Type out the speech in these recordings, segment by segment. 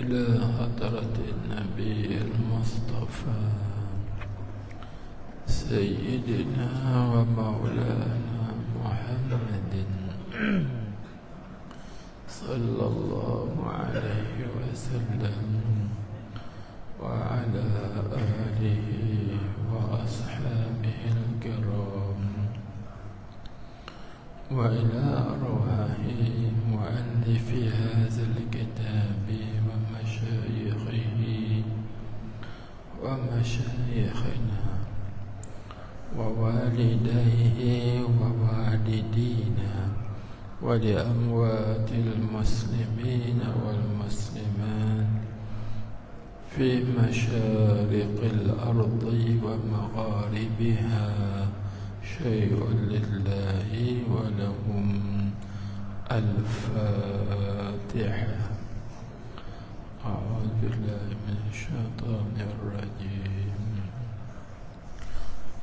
إلى حضرة النبي المصطفى سيدنا ومولانا محمد صلى الله عليه وسلم وعلى آله وأصحابه الكرام وإلى أرواح مؤلف هذا الكتاب ومشايخنا ووالديه ووالدينا ولأموات المسلمين والمسلمات في مشارق الأرض ومغاربها شيء لله ولهم. الفاتحة. أعوذ بالله من الشيطان الرجيم.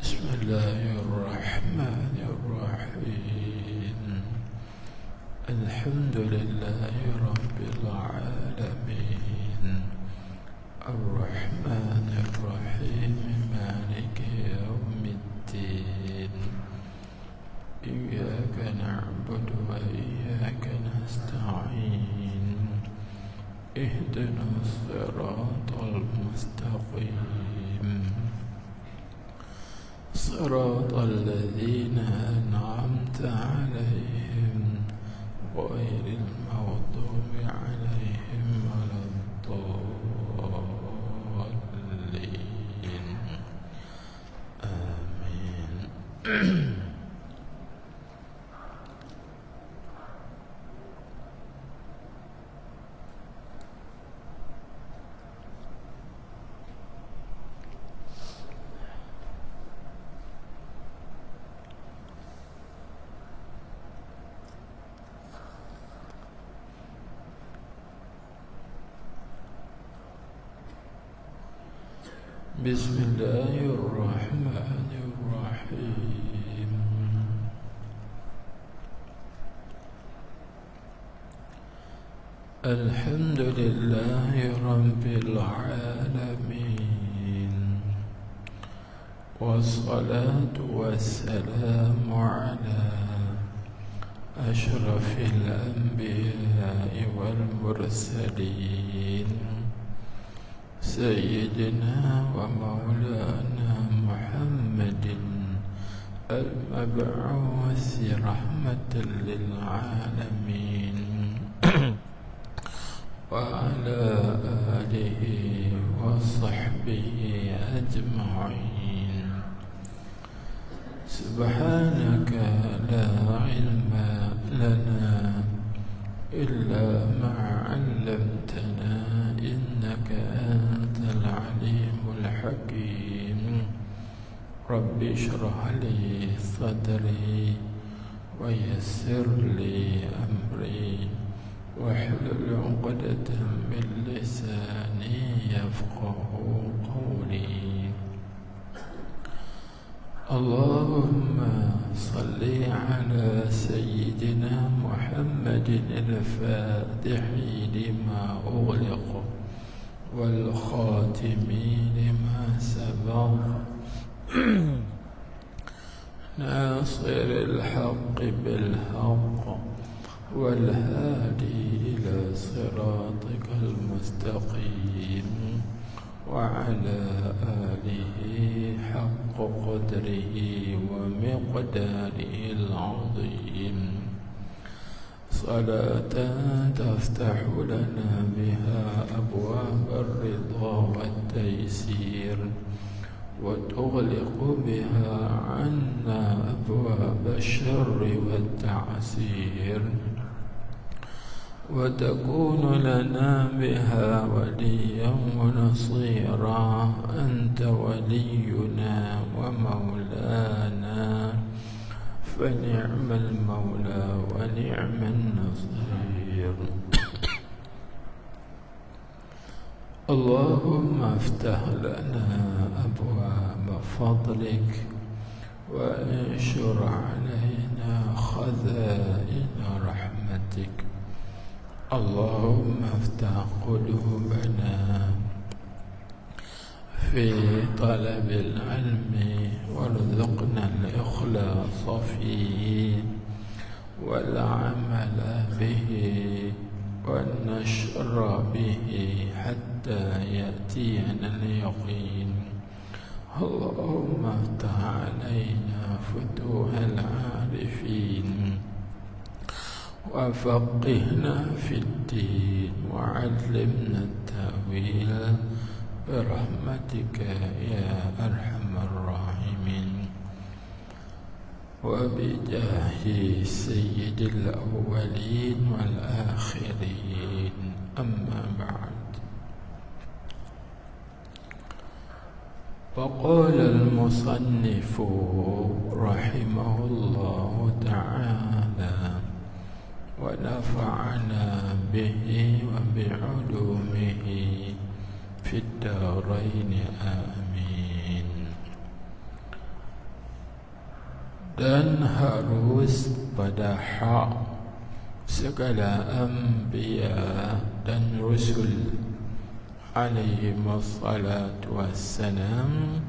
بسم الله الرحمن الرحيم. الحمد لله رب العالمين الرحمن الرحيم مالك يوم الدين. إياك نعبد وإياك نستعين. اهدنا الصراط المستقيم صراط الذين أنعمت عليهم غير المغضوب عليهم ولا الضالين. آمين. بسم الله الرحمن الرحيم. الحمد لله رب العالمين والصلاة والسلام على أشرف الأنبياء والمرسلين سيدنا ومولانا محمد المبعوث رحمة للعالمين وعلى آله وصحبه أجمعين. سبحانك لا علم لنا إلا ما علمتنا إنك أنت العليم الحكيم. رب اشرح لي صدري ويسر لي أمري واحلل عقدة من لساني يفقه قولي. اللهم صل على سيدنا محمد الفاتح لما أغلق والخاتم لما سبق ناصر الحق بالحق والهادي إلى صراطك المستقيم وعلى آله حق قدره ومقداره العظيم. صلاة تفتح لنا بها أبواب الرضا والتيسير وتغلق بها عنا أبواب الشر والتعسير وتكون لنا بها وليا ونصيرا. أنت ولينا ومولانا فنعم المولى ونعم النصير. اللهم افتح لنا أبواب فضلك وانشر علينا خزائن رحمتك. اللهم افتح قلوبنا في طلب العلم وارزقنا الإخلاص فيه والعمل به والنشر به حتى يأتينا اليقين. اللهم افتح علينا فتوح العارفين وفقهنا في الدين وعلمنا التأويل برحمتك يا أرحم الراحمين وبجاه سيد الأولين والآخرين. أما بعد، فقال المصنف رحمه الله تعالى ونفعنا به وبعلومه في الدارين آمين. Dan harus pada hak segala anbiya dan rasul alaihi wassalatu wassalam,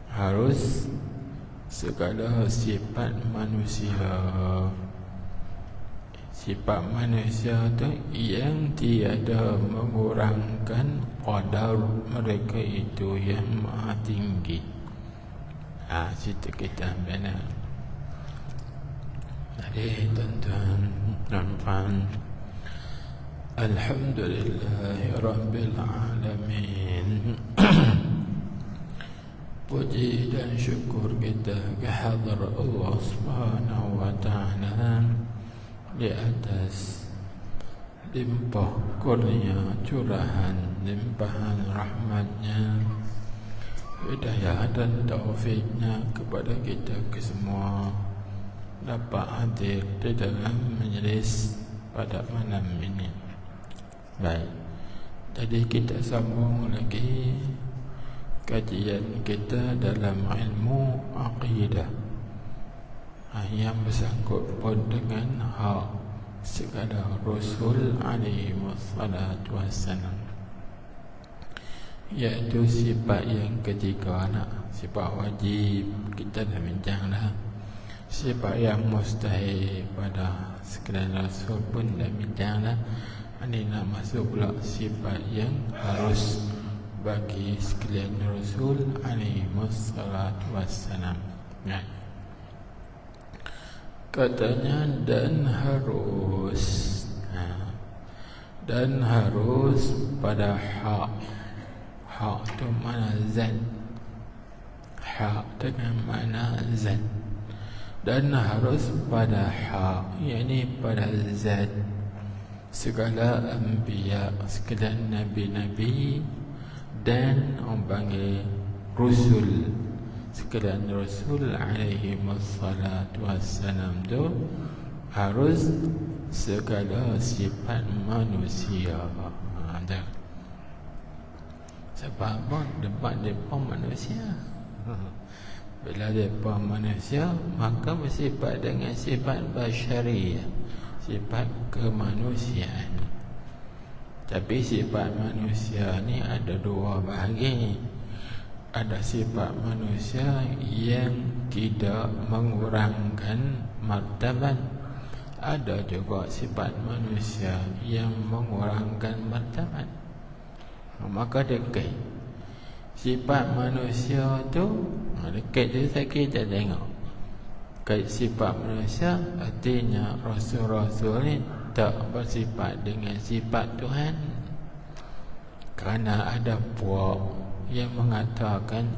harus segala sifat manusia. Sifat manusia itu yang tiada mengurangkan qadar mereka itu yang maha tinggi. Situ kita benar. Jadi tuan-tuan dan puan, alhamdulillah rabbil alamin. Puji dan syukur kita kehadrat Allah Subhanahu wa taala di atas limpah kurnia curahan limpahan rahmatnya, hidayah dan taufiknya kepada kita kesemua dapat hadir di dalam majlis pada malam ini. Baik, jadi kita sambung lagi kajian kita dalam ilmu akidah yang bersangkut pun dengan hak segala Rasul alaihi wassalatu wassalam, iaitu sifat yang ketiga, sifat wajib kita dah bincang dah. Sifat yang mustahil pada sekalian Rasul pun dah bincang dah. Ini nak masuk pula sifat yang harus bagi sekalian Rasul alaihi wassalatu wassalam. Katanya dan harus pada hak. Hak itu mana zat. Hak dengan mana zat. Dan harus pada hak, yakni pada zat segala anbiya, segala nabi-nabi dan orang panggil rusul, sekalian Rasul alaihi wassalatu wassalam tu harus segala sifat manusia. Sebab apa? Depan manusia. Bila depan manusia, maka bersifat dengan sifat basyariah, sifat kemanusiaan. Tapi sifat manusia ni ada dua bahagi. Ada sifat manusia yang tidak mengurangkan martabat. Ada juga sifat manusia yang mengurangkan martabat. Maka dekat sifat manusia tu, dekat je kita tengok. Dekat sifat manusia, artinya Rasul-Rasul ni tak bersifat dengan sifat Tuhan. Kerana ada puak yang mengatakan,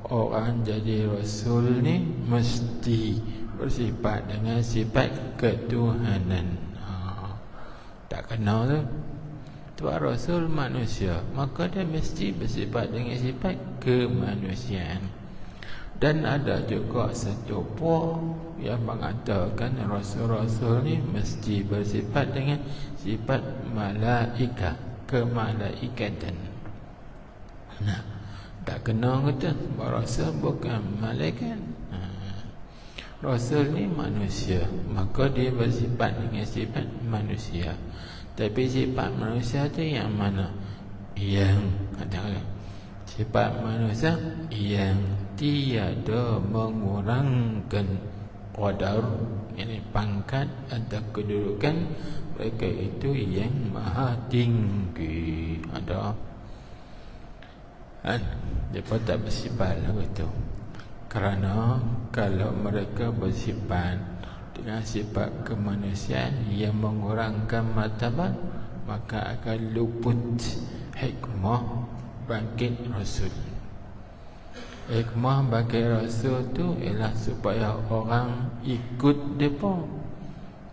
orang jadi Rasul ni mesti bersifat dengan sifat ketuhanan. Tak kenal tu. Tuan Rasul manusia, maka dia mesti bersifat dengan sifat kemanusiaan. Dan ada juga satu puak yang mengatakan Rasul-Rasul ni mesti bersifat dengan sifat malaikat, kemalaikatan. Tak kenal kata Rasul bukan malaikat. Rasul ni manusia, maka dia bersifat dengan sifat manusia. Tapi sifat manusia tu yang mana? Yang sifat manusia yang tiada mengurangkan qadar, ini pangkat atau kedudukan mereka itu yang maha tinggi. Ada mereka tak bersifat lah betul. Kerana kalau mereka bersifat dengan sifat kemanusiaan yang mengurangkan martabat, maka akan luput hikmah bangkit Rasul. Hikmah bangkit Rasul tu ialah supaya orang ikut mereka.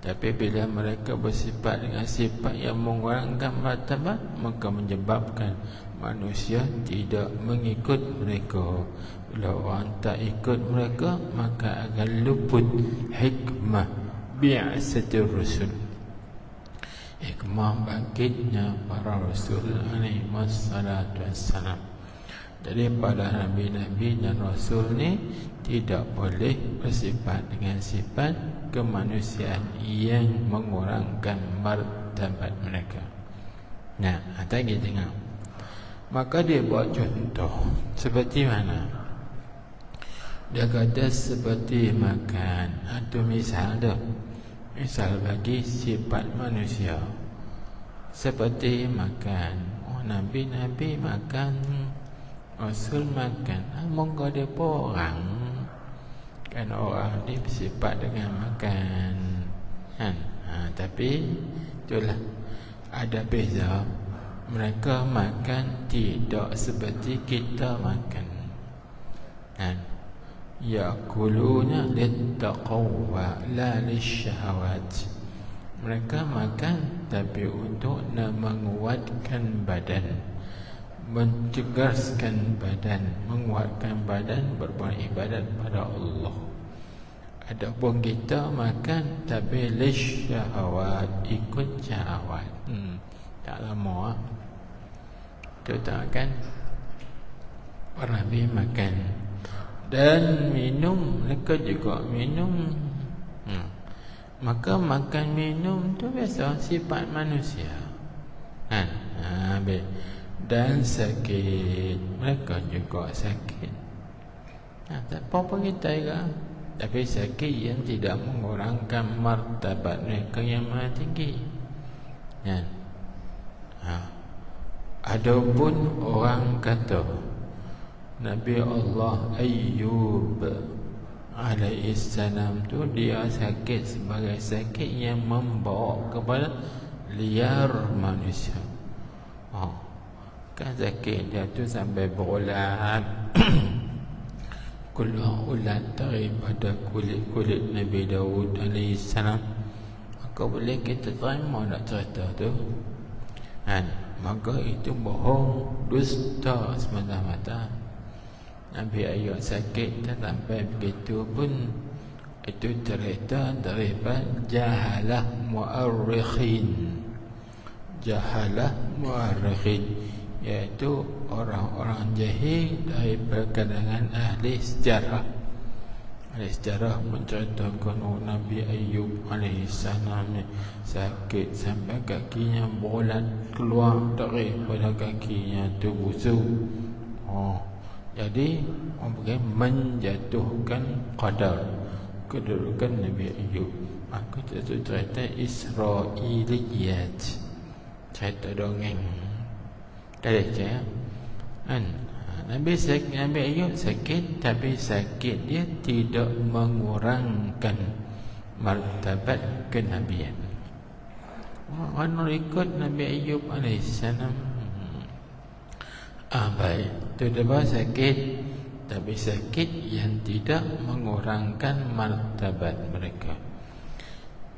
Tapi bila mereka bersifat dengan sifat yang mengurangkan martabat, maka menyebabkan manusia tidak mengikut mereka. Bila orang tak ikut mereka, maka akan luput hikmah bi'asatir Rasul, hikmah bangkitnya para Rasul alaihi wassalatu wassalam. Jadi pada Nabi-Nabi dan Rasul ni tidak boleh bersifat dengan sifat kemanusiaan yang mengurangkan martabat mereka. Nah, kita tengok. Maka dia buat contoh seperti mana? Dia kata seperti makan. Itu misal dah. Misal bagi sifat manusia seperti makan. Nabi-Nabi makan, Rasul makan. Monggo dia pun orang. Kan orang ni bersifat dengan makan kan? Tapi itulah ada beza. Mereka makan tidak seperti kita makan kan? Ya'kuluna littaqwa la lisyahawat. Mereka makan tapi untuk menguatkan badan, mencegaskan badan, menguatkan badan berbuat ibadat pada Allah. Adapun kita makan tapi lisyahawat, ikut syahwat. Tak lama tu tak kan? Nabi makan dan minum, mereka juga minum. Maka makan minum tu biasa sifat manusia kan? Dan sakit, mereka juga sakit. Tak apa-apa kita juga. Tapi sakit yang tidak mengurangkan martabat mereka yang maha tinggi kan? Adapun orang kata Nabi Allah Ayyub alaihissalam tu dia sakit sebagai sakit yang membawa kepada liar manusia. Kan sakit dia tu sampai berulat keluar ulat daripada kulit Nabi Daud alaihissalam. Maka boleh kita terima nak cerita tu kan? Maka itu bohong, dusta semata-mata. Nabi Ayub sakit tak sampai begitu pun. Itu cerita daripada jahalah mu'arrikhin. Jahalah mu'arrikhin, iaitu orang-orang jahil daripada kalangan ahli sejarah. Ahli sejarah menceritakan Nabi Ayub alaihissalam ni sakit sampai kakinya bolat keluar daripada kakinya tu busuk. Jadi orang pergi menjatuhkan qadar, kedudukan Nabi Ayub. Maka itu cerita Israiliyat, cerita dongeng. Ada je kan? Nabi Ayub sakit, tapi sakit dia tidak mengurangkan martabat kenabian. Orang ikut Nabi Ayub alaihissalam. Baik, itu dia sakit, tapi sakit yang tidak mengurangkan martabat mereka.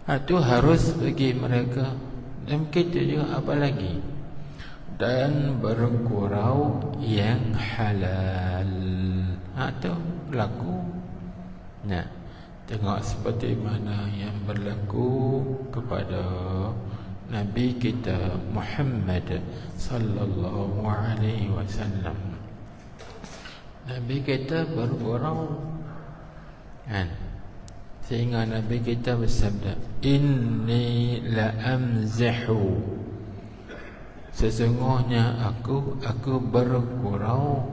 Itu harus bagi mereka. Dan kita juga apa lagi? Dan bergurau yang halal. Itu berlaku. Nah, tengok seperti mana yang berlaku kepada Nabi kita Muhammad sallallahu alaihi wasallam. Nabi kita bergurau kan? Sehingga Nabi kita bersabda, inni la amzihu, sesungguhnya aku bergurau.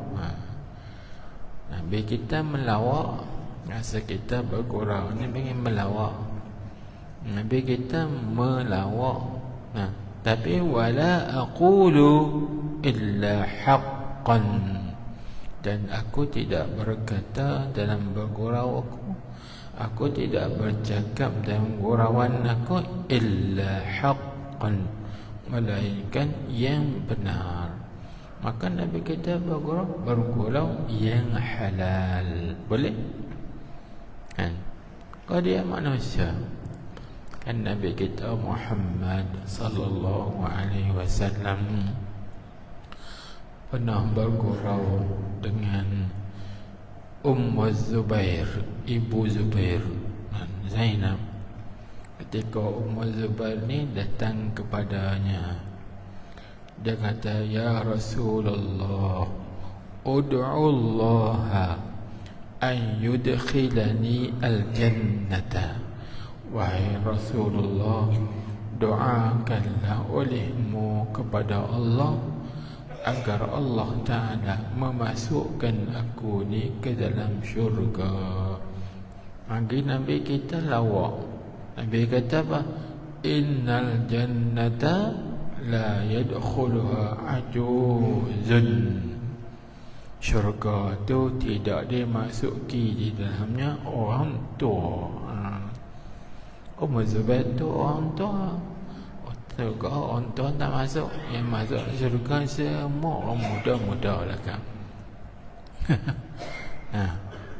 Nabi kita melawak, rasa kita bergurau ni ingin melawak. Nabi kita melawak. Tapi wala aqulu illa haqqan, dan aku tidak berkata dalam bergurau aku tidak bercakap dalam gurauan aku illa haqqan, melainkan yang benar. Maka Nabi kita bergurau yang halal. Boleh? Kan? Kalau dia manusia, kan Nabi kita Muhammad sallallahu alaihi wasallam pernah bergurau dengan Ummu Zubair, ibu Zubair, Zainab. Ketika Ummu Zubair ni datang kepadanya, dia kata, ya Rasulullah, ud'u Allah an yudkhilani al-jannata. Wahai Rasulullah, doakanlah olehmu kepada Allah agar Allah Ta'ala memasukkan aku ni ke dalam syurga. Maka Nabi kita lawak. Nabi kata apa? Innal jannata la yadkhuluha ajuzun. Syurga tu tidak dimasuki di dalamnya orang tua. Ummu Zubair tu orang tua. Syurga orang tua tak masuk. Yang masuk syurga semua orang muda-muda lah kan.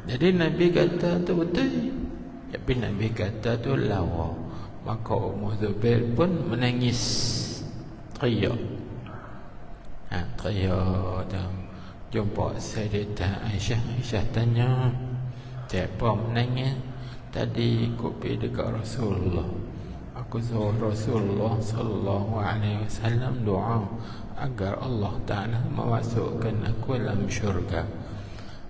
Jadi Nabi kata tu betul, tapi Nabi kata tu lawa. Maka Ummu Zubair pun menangis, teriak. Teriak tu. Jumpa Sayyidah Aisyah tanya, siapa menangis? Tadi aku pergi dekat Rasulullah, aku suruh Rasulullah sallallahu alaihi wasallam doa agar Allah Ta'ala memasukkan aku dalam syurga.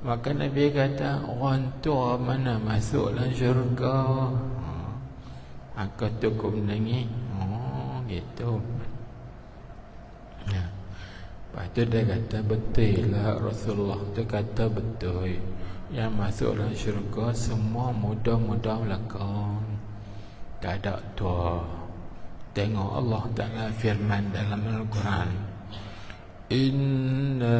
Maka Nabi kata, orang tua mana masuk dalam syurga? Aku tu aku menangis. Gitu. Lepas tu dia kata, betul lah Rasulullah tu kata betul. Yang masuk dalam syurga semua muda-muda belakang, tak ada tua. Tengok Allah Ta'ala firman dalam Al-Quran, inna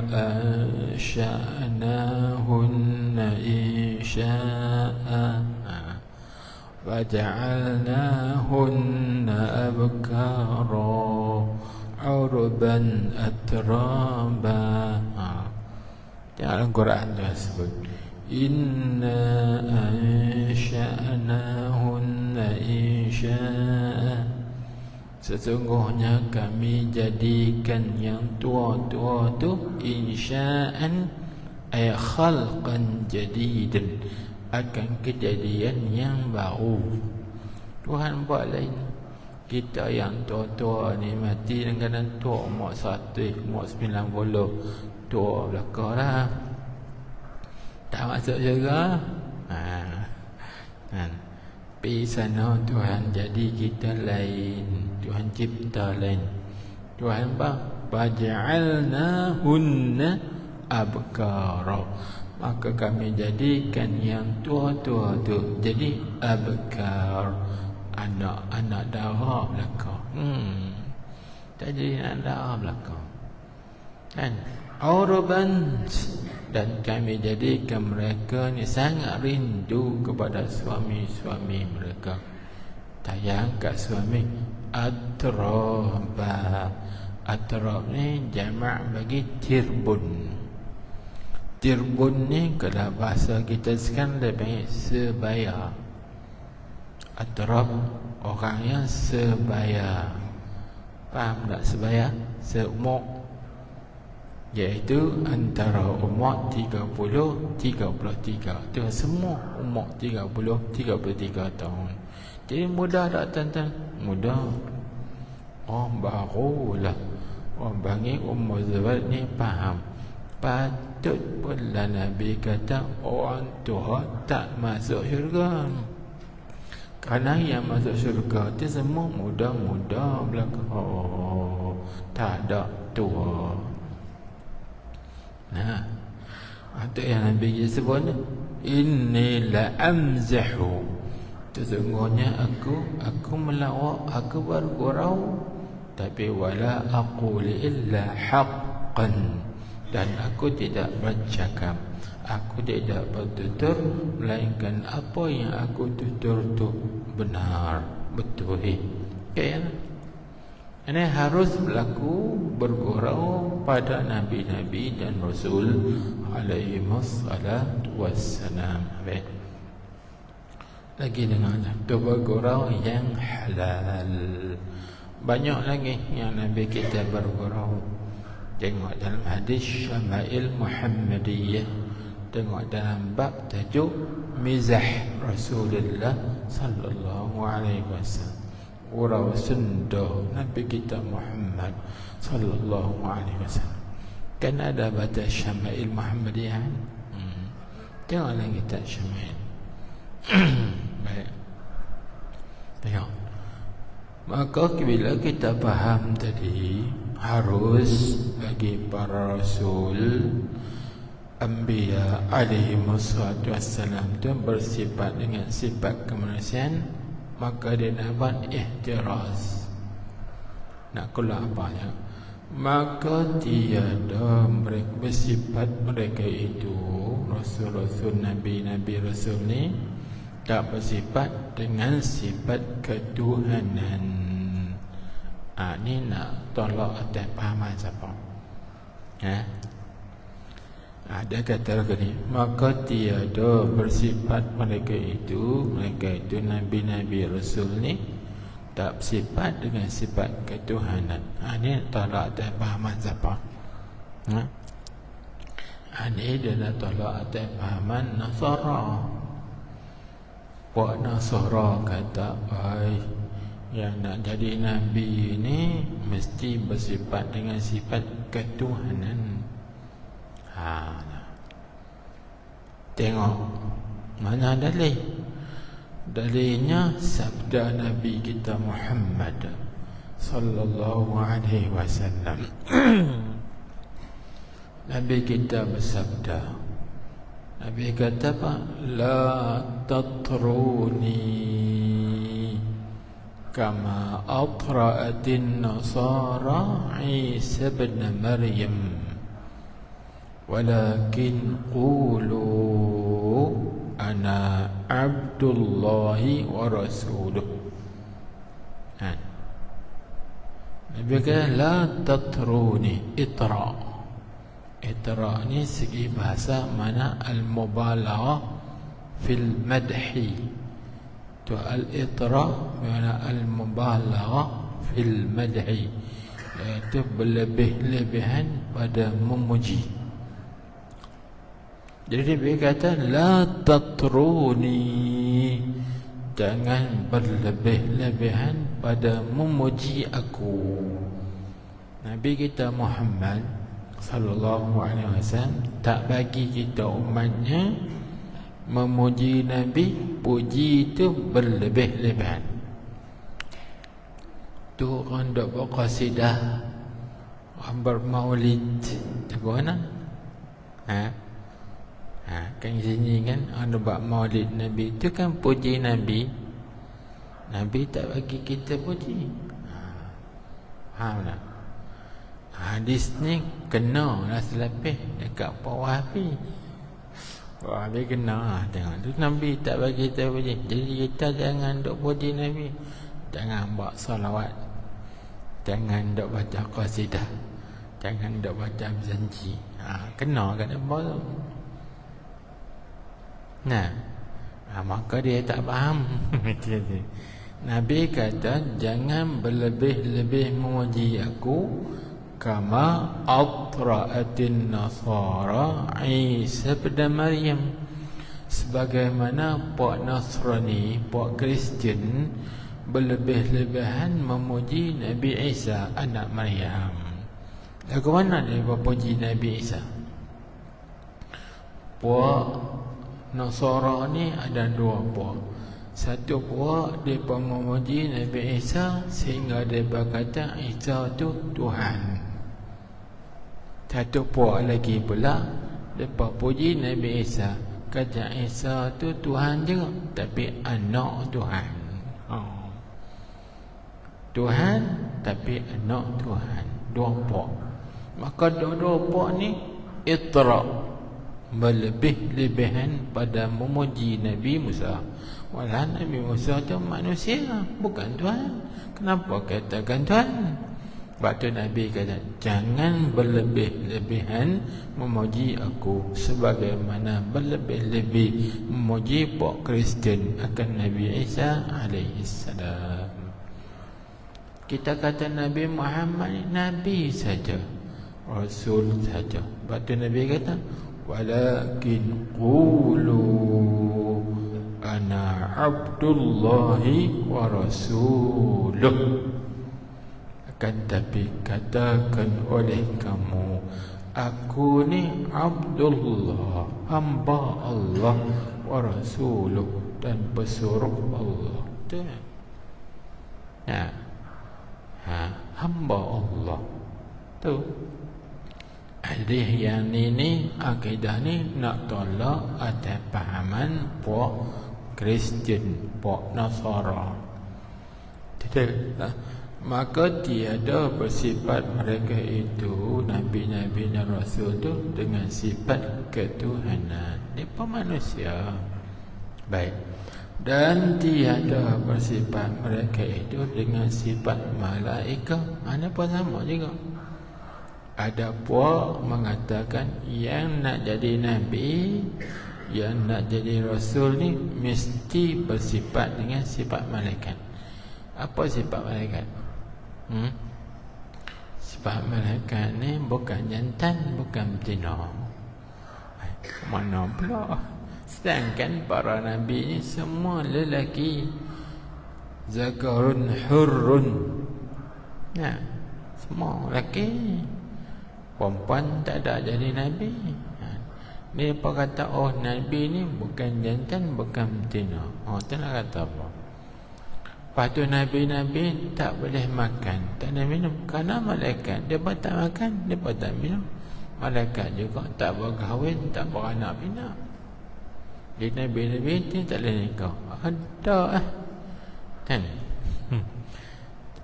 ansha'nahunna insha'a waja'alnahunna abkara urban atraba. Dalam Al-Quran tu sebut, inna ansha'nahunna insha'a, sesungguhnya kami jadikan yang tua-tua tu insya'an ay khalqan jadidan, akan kejadian yang baru. Tuhan buat lain. Kita yang tua-tua ni mati dengan tua umur 100, umur 90, tua belakang dah, tak masuk juga. Pergi sana Tuhan jadi kita lain, Tuhan cipta lain. Tuhan apa? Waja'alnahunna abkara, maka kami jadikan yang tua-tua tu jadi abkar, anak-anak darah belakang. Tak jadi anak darah belakang kan? Urban, dan kami jadikan mereka ni sangat rindu kepada suami-suami mereka, sayang kat suami. Atraba, atrab ni jamak bagi tirbun. Tirbun ni kalau bahasa kita sekarang dia panggil sebaya. Atrab orang yang sebaya. Faham tak sebaya? Seumur, iaitu antara umur 30-33. Itu semua umur 30-33 tahun. Jadi mudah tak tuan-tuan? Mudah. Orang baru lah, orang panggil Ummu Zubair ni faham. patut pula Nabi kata orang tua tak masuk syurga. Kerana yang masuk syurga tu semua muda-muda belaka. Tak ada tua. Nah, itu yang Nabi sebut ni, inni la amzahu, sesungguhnya aku melawak, aku bergurau, tapi wala aqul illa haqqan, dan aku tidak bercakap, aku tidak bertutur melainkan apa yang aku tutur tu benar, betul. Okay, ini harus berlaku bergurau pada Nabi-Nabi dan Rasul alaihi wassalatu wassalam. Lagi dengarlah, tu bergurau yang halal. Banyak lagi yang Nabi kita bergurau. Tengok dalam hadis Syama'il Muhammadiyah, tengok dalam bab tajuk Mizah Rasulullah sallallahu alaihi wasallam, gurau senda Nabi kita Muhammad sallallahu alaihi wasallam. Kan ada baca Syama'il Muhammadiyah. Tengoklah kita Syama'il. Baik. Tengok. Maka bila kita faham tadi, harus bagi para rasul, anbiya alaihi wassalam itu bersifat dengan sifat kemanusiaan, maka dia nak buat ihtiraz. Nak keluar apanya? Maka tiada mereka bersifat mereka itu, rasul-rasul, nabi-nabi rasul ni tak bersifat dengan sifat ketuhanan. Ni nak tolak atas pahaman siapa? Ada kata lagi ni, maka tiada bersifat mereka itu nabi-nabi rasul ni tak bersifat dengan sifat ketuhanan. Ni tolak atas pahaman siapa? Ini dia nak tolak atas pahaman Nasara. Puak Nasara kata, yang nak jadi Nabi ni mesti bersifat dengan sifat ketuhanan. Tengok mana dalil? Dalilnya sabda Nabi kita Muhammad sallallahu alaihi wasallam. Nabi kita bersabda, Nabi kata apa? La tatruni kama atra'atin nasara Isa bin Maryam, walakin qulu ana abdullahi wa rasuluh. Nabi kata la tatruni, itra. Itra ni segi bahasa mana al-mubalaghah fil madhi. Tu al-itra mana al-mubalaghah fil madhi, iaitu berlebih-lebihan pada memuji. Jadi dia kata la tatruni, jangan berlebih-lebihan pada memuji aku. Nabi kita Muhammad sallallahu alaihi wasallam tak bagi kita umatnya memuji Nabi, puji itu berlebih-lebihan. Tu orang dok berqasidah, orang bermaulid, tahu kan? Kan sini kan orang buat maulid Nabi, itu kan puji Nabi. Nabi tak bagi kita puji. Faham tak? Hadis ni kena lah selepih dekat Wahabi. Wahabi kena tengok tu, Nabi tak bagi kita puji. Jadi kita jangan duk puji Nabi, jangan buat salawat, jangan duk baca qasidah, jangan duk baca berjanji. Kena kat apa tu? Maka dia tak faham. Nabi kata jangan berlebih-lebih memuji aku kama atra'atin nasara Isa bin Maryam, sebagaimana puak Nasrani, puak Kristian berlebih-lebihan memuji Nabi Isa anak Maryam. Lagu mana dia memuji Nabi Isa? puak Nasara ni ada dua puak. Satu puak mereka memuji Nabi Isa sehingga mereka kata Isa tu Tuhan. Satu puak lagi pula mereka puji Nabi Isa, kata Isa tu Tuhan juga, tapi anak Tuhan. Tuhan tapi anak Tuhan. Dua puak. Maka dua puak ni itra, berlebih-lebihan pada memuji Nabi Musa. Walau Nabi Musa tu manusia, bukan Tuhan. Kenapa katakan Tuhan? Sebab tu Nabi kata, jangan berlebih-lebihan memuji aku sebagaimana berlebih-lebih memuji puak Kristian akan Nabi Isa alaihissalam. Kita kata Nabi Muhammad ni Nabi saja, Rasul saja. Sebab tu Nabi kata, walakin qulu ana abdullahi wa rasuluh. Akan tapi katakan oleh kamu, aku ni Abdullah, hamba Allah, wa rasuluh, dan pesuruh Allah. Tu hamba Allah tu. Hadis yang ini, akidah ni nak tolak atas pahaman puak Kristian, puak Nasara. Maka tiada bersifat mereka itu, Nabi-Nabi dan Rasul tu, dengan sifat ketuhanan. Mereka manusia. Baik. Dan tiada bersifat mereka itu dengan sifat malaikat. Ada pun sama juga. Ada puak mengatakan yang nak jadi Nabi, yang nak jadi Rasul ni mesti bersifat dengan sifat malaikat. Apa sifat malaikat? Sifat malaikat ni bukan jantan, bukan betina. Mana pula? Sedangkan para Nabi ni semua lelaki, zakarun hurrun. Semua lelaki. Perempuan tak ada jadi Nabi. Ni apa kata, oh Nabi ni bukan jantan, bukan betina. Tu nak kata apa? Lepas tu Nabi-Nabi tak boleh makan, tak boleh minum, kerana malaikat dia pun tak makan, dia pun tak minum. Malaikat juga tak berkahwin, tak beranak pinak. Di Nabi-Nabi ni tak boleh nikah. Ada kan?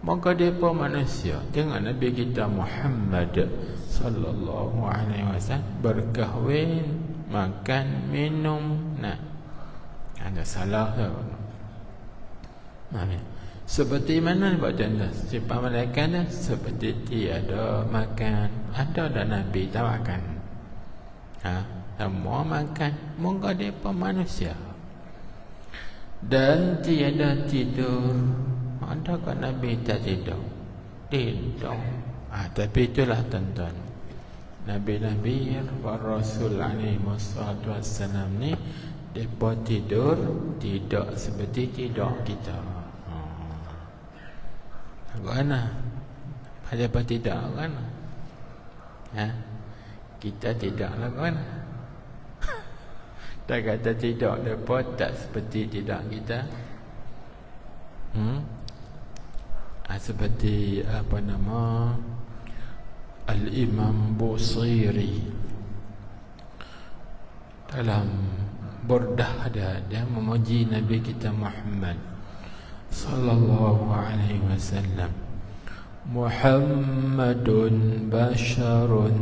Maka dia pun manusia. Tengok Nabi kita Muhammad sallallahu alaihi wasallam berkahwin, makan, minum. Ada salah ke? Seperti mana buat contoh? Sifat malaikat dah seperti tiada makan. Ada dah Nabi tak makan. Semua makan. Moga dia pun manusia. Dan tiada tidur. Adakah Nabi tak tidur? Tidur. Tapi itulah tuan-tuan, Nabi-Nabi wa Rasul alaihi wassalam ni, mereka tidur tidak seperti tidur kita. Bagaimana? Apa tidak kan? Kita tidak lah kan? Tak kata tidak, mereka tak seperti tidak kita. Seperti apa nama Al-Imam Busiri dalam Burdah dia memuji Nabi kita Muhammad sallallahu alaihi wasallam. Muhammadun basharun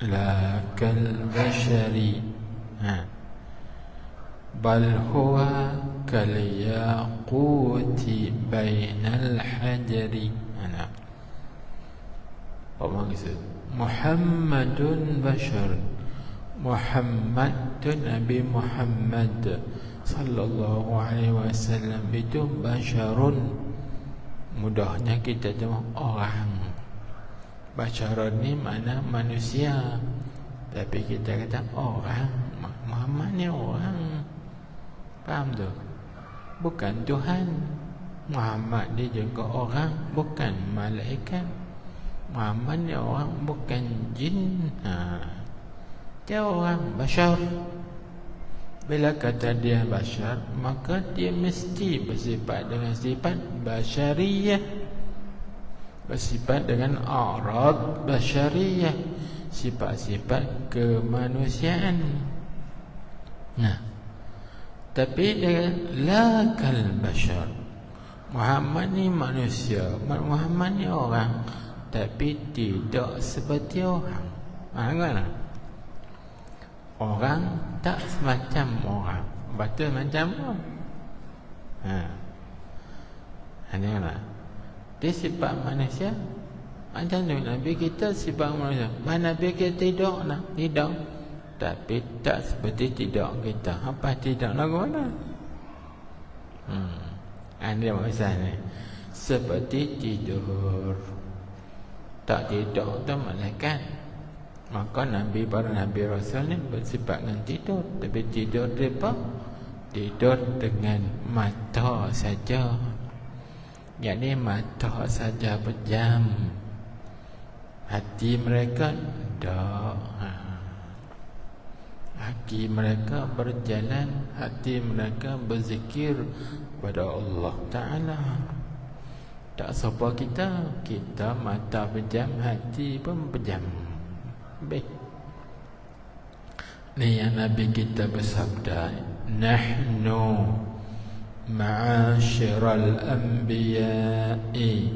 la kal bashari bal huwa kal yaquti bainal hajari. Apa maksud? Muhammadun bashar. Muhammad tu Nabi Muhammad sallallahu alaihi wasallam itu basharun. Mudahnya kita cuma orang. Basharun ni mana manusia, tapi kita kata orang. Muhammad ni orang. Faham tu? Bukan Tuhan. Muhammad dia juga orang, bukan malaikat. Muhammad ni orang, bukan jin. Dia orang bashar. Bila kata dia bashar, maka dia mesti bersifat dengan sifat basyariyah, bersifat dengan a'rad basyariyah, sifat-sifat kemanusiaan. Nah, tapi dia la kal bashar. Muhammad ni manusia, Muhammad ni orang, tapi tidak seperti orang. Kan? Orang tak semacam orang, betul macam orang. Hanya lah. Dia sifat manusia macam tu. Nabi kita sifat manusia. Mana Nabi kita tidak nak? Tidak. Tapi tak seperti tidak kita. Apa tidak lagu mana? Ada masalah ni. Seperti tidur. Tak tidur tu malaikat. Maka Nabi, para Nabi Rasul ni bersifat dengan tidur. Tapi tidur dia apa? Tidur dengan mata saja. Yakni mata saja pejam. Hati mereka tak. Hati mereka berjalan, hati mereka berzikir pada Allah Ta'ala. Tak siapa kita. Kita mata pejam, hati pun pejam. Baik. Ni yang Nabi kita bersabda, nahnu ma'asyiral anbiya'i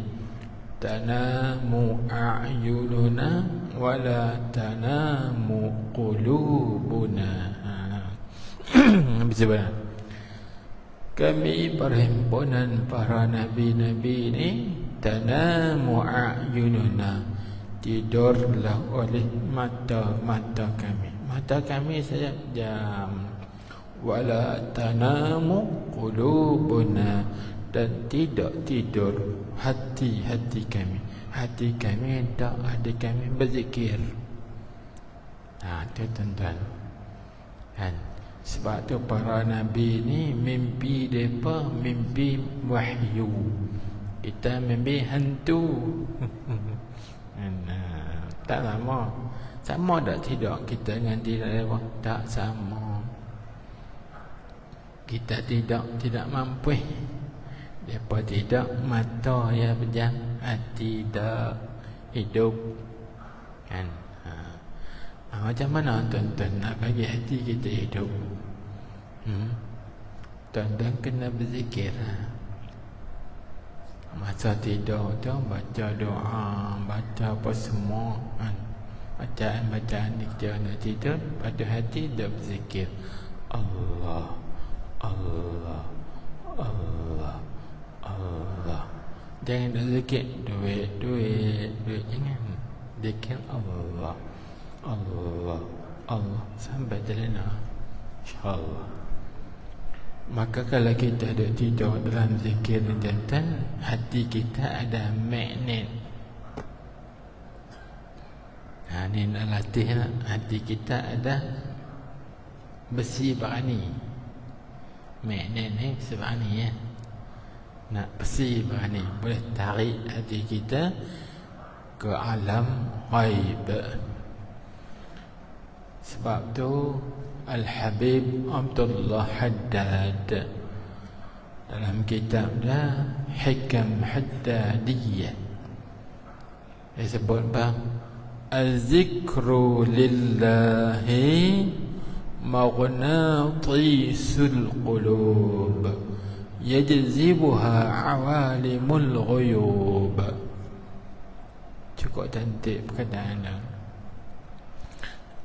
tanamu a'yununa wala tanamu qulubuna. Bisa benar. Kami perhimpunan para nabi-nabi ni, tanamu a'yununa, tidurlah oleh mata-mata kami. Mata kami saja jam. Wala tanamu qulubuna, dan tidak tidur hati-hati kami. Hati kami tak, hati kami berzikir. Itu tuan-tuan. Sebab tu para nabi ni mimpi mereka mimpi wahyu. Kita mimpi hantu. Tak sama. Sama tak tidak kita dengan mereka? Tak sama. Kita tidak mampu. Mereka tidak, mata ya pejam, hati tak hidup. Kan? Macam mana tuan-tuan nak bagi hati kita hidup? Tuan-tuan kena berzikir. Masa tidur tu baca doa, baca apa semua. Bacaan-bacaan ni kita nak tidur, pada hati dah berzikir. Allah, Allah, Allah, Allah. Jangan dah zikir duit. Jangan. Zikir Allah, Allah, Allah sampai terlena, InsyaAllah. Maka kalau kita ada tidur dalam zikir dan hati kita ada magnet. Ni nak latih lah. Hati kita ada besi berani. Magnet ni seberani ya. Nak besi berani, boleh tarik hati kita ke alam ghaib. Sebab tu Al-Habib Abdullah Haddad dalam kitab dia Hikam Haddadiyah, dia sebut apa? Az-zikru lillahi maghnatisul qulub yajzibuha awalimul ghuyub. Cukup cantik perkataan dia.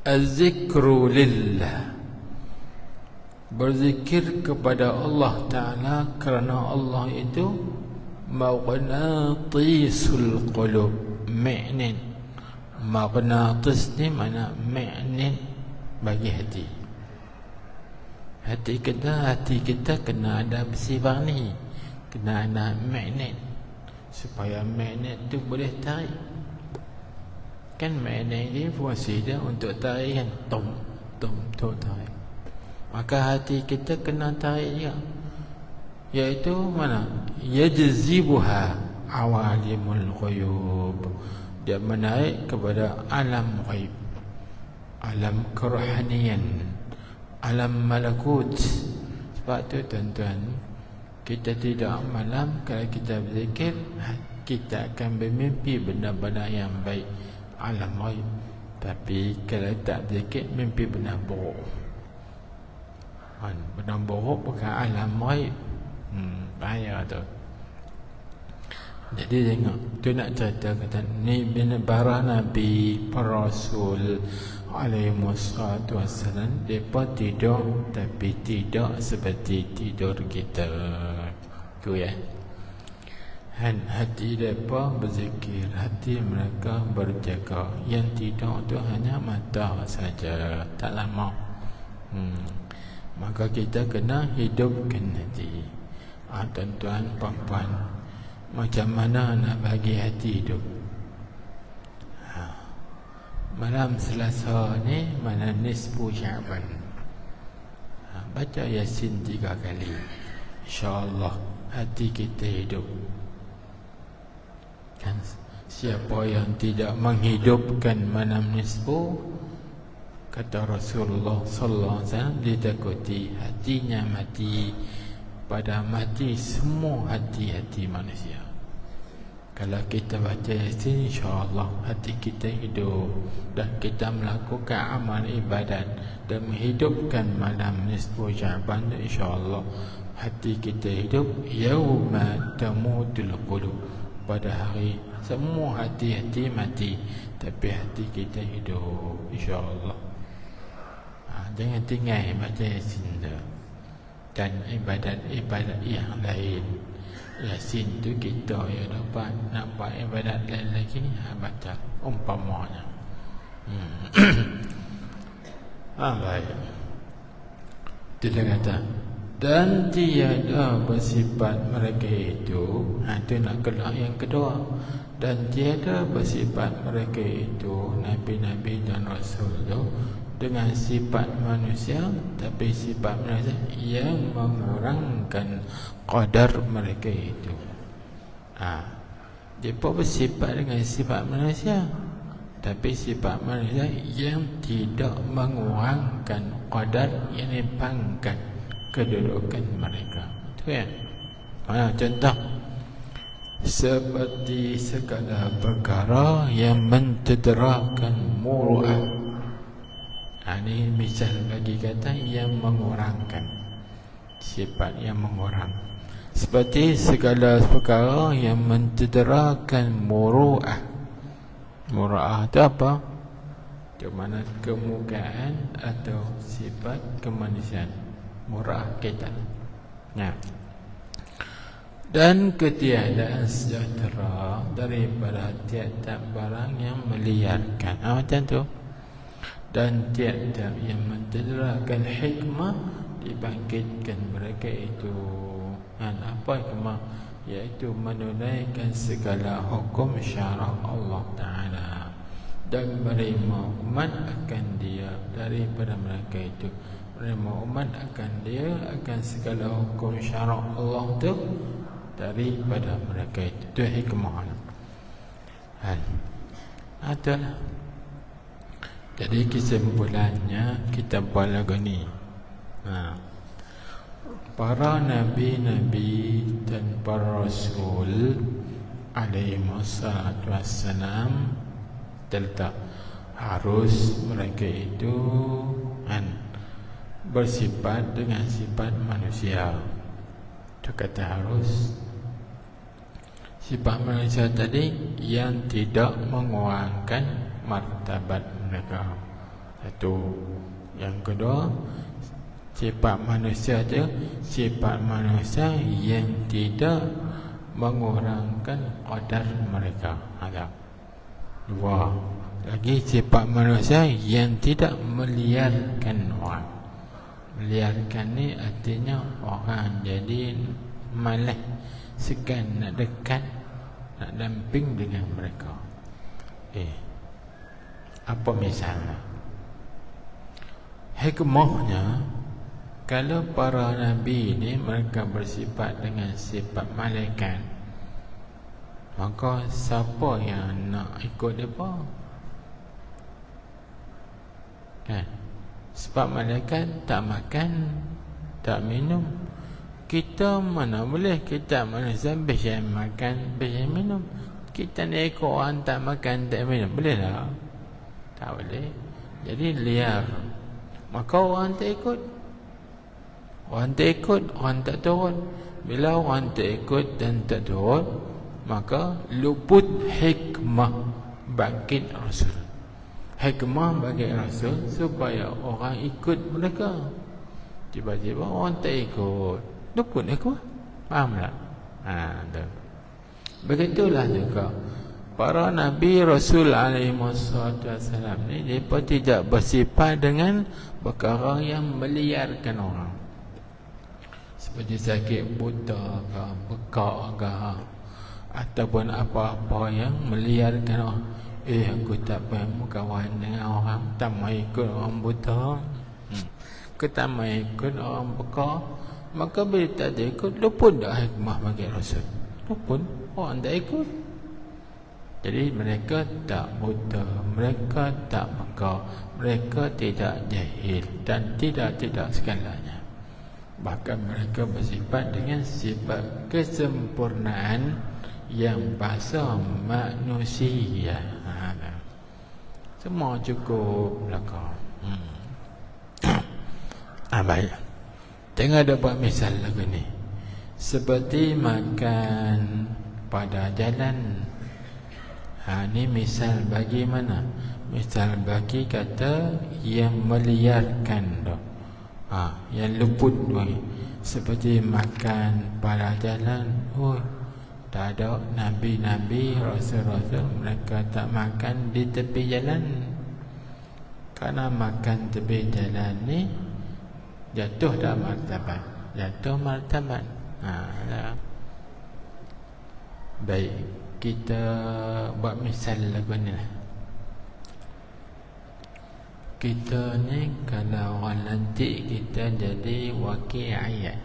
Az-zikru lillah, berzikir kepada Allah Ta'ala, kerana Allah itu maghnatisul qulub, magnet. Maghnatis ni mana magnet bagi hati. Hati kita kena ada besi berani, kena ada magnet, supaya magnet tu boleh tarik. Kan magnet ni fungsi dia untuk tarik kan, tom tarik. Maka hati kita kena tarik juga, iaitu mana? Yajzibuha awalimul ghuyub, dia menarik kepada alam ghaib. alam kerohanian, alam malakut. Sebab tu tuan-tuan, kita tidak malam kalau kita berzikir, kita akan bermimpi benda-benda yang baik, alam ghaib. Tapi kalau tak berzikir, mimpi benda buruk. Benda buruk bukan alam ghaib. Bahaya tu. Jadi tengok, tu nak cerita kata ni para Nabi, para Rasul alaihissalatu wassalam, mereka tidur tapi tidak seperti tidur kita. Tu ya. Hati mereka berzikir, hati mereka berjaga. Yang tidur tu hanya mata saja, tak lama. Maka kita kena hidupkan hati. Tuan-tuan, puan-puan, macam mana nak bagi hati hidup? Malam Selasa ni, malam nisfu Syaban, baca Yasin 3 kali, InsyaAllah hati kita hidup. Kan? Siapa yang tidak menghidupkan malam nisfu, kata Rasulullah sallallahu alaihi wasallam, ditakuti hatinya mati. Pada mati semua hati-hati manusia. Kalau kita baca Yasin, insyaAllah hati kita hidup, dan kita melakukan amal ibadat dan menghidupkan malam nisfu Syaban, insyaAllah hati kita hidup. Yauma tamutul qulub, pada hari semua hati-hati mati, tapi hati kita hidup, insyaAllah. Jangan tinggal baca Yasin tu dan ibadat-ibadat yang lain. Yasin tu kita yang dapat nak buat ibadat lain lagi, baca umpamanya. Baik. Dia kata, dan tiada bersifat mereka itu, itu nak kelak yang kedua. Dan tiada bersifat mereka itu, Nabi-Nabi dan Rasul itu, dengan sifat manusia, tapi sifat manusia yang mengurangkan qadar mereka itu. Mereka bersifat dengan sifat manusia, tapi sifat manusia yang tidak mengurangkan qadar, yang pangkat kedudukan mereka. Itu ya. Contoh, seperti segala perkara yang mencederakan muruah. Ini misal bagi kata yang mengurangkan, sifat yang mengurang. Seperti segala perkara yang mencederakan muru'ah. Muru'ah itu apa? Itu mana kemukaan atau sifat kemanusiaan. Muru'ah kita. Dan ketiadaan sejahtera daripada tiap-tiap barang yang meliarkan. Macam tu. Dan tiada yang mencederakan hikmah, dibangkitkan mereka itu. Dan apa hikmah? Iaitu menunaikan segala hukum syarak Allah Ta'ala, dan menerima umat akan dia daripada mereka itu. Menerima umat akan dia, akan segala hukum syarak Allah itu daripada mereka itu. Itu hikmah. Adalah. Jadi kesimpulannya kita buat lagu ni. Para Nabi-Nabi dan para Rasul alaihissalatu wassalam, tetap harus mereka itu bersifat dengan sifat manusia. Itu kata harus. Sifat manusia tadi yang tidak mengurangkan martabat mereka. Satu. Yang kedua, sifat manusia itu sifat manusia yang tidak mengurangkan qadar mereka. Ada. Dua. Lagi sifat manusia yang tidak meliarkan orang. Meliarkan ni artinya orang jadi malas, segan nak dekat, nak damping dengan mereka. Apa misalnya? Hikmahnya, kalau para Nabi ni mereka bersifat dengan sifat malaikat, maka siapa yang nak ikut mereka? kan? Sebab malaikat tak makan, tak minum. Kita mana boleh, kita manusia biasa makan, biasa minum. Kita ni ekor orang tak makan, tak minum, boleh tak? Tak boleh. Jadi liar. Maka orang tak ikut. Orang tak ikut, orang tak turut. Bila orang tak ikut dan tak turut, maka luput hikmah bagi Rasul. Hikmah bagi Rasul supaya orang ikut mereka. Tiba-tiba orang tak ikut, luput hikmah. Faham tak? Begitulah juga para Nabi Rasul SAW ni, mereka tidak bersifat dengan perkara yang meliarkan orang, seperti sakit buta ke, bekak ke, ataupun apa-apa yang meliarkan orang. Aku tak mahu kawan dengan orang, tak mahu ikut orang buta, aku tak mahu ikut orang bekak. Maka bila tak ikut, luput dah hikmah bagi Rasul. Luput, orang tak ikut. Jadi mereka tak buta, mereka tak bekak, mereka tidak jahil dan tidak segalanya. Bahkan mereka bersifat dengan sifat kesempurnaan yang bahasa manusia. Semua cukup belakang. Baik. Tengok dapat misal lagu ni. Seperti makan pada jalan. Ni misal bagi mana? Misal bagi kata yang meliarkan tu. Yang luput bagi. Seperti makan pada jalan. Tak ada Nabi-Nabi, Rasul-Rasul, mereka tak makan di tepi jalan. Kerana makan tepi jalan ni jatuh dah martabat. Jatuh martabat. Baik, kita buat misal lagu ni lah. Kita ni kalau orang lantik, kita jadi wakil ayat.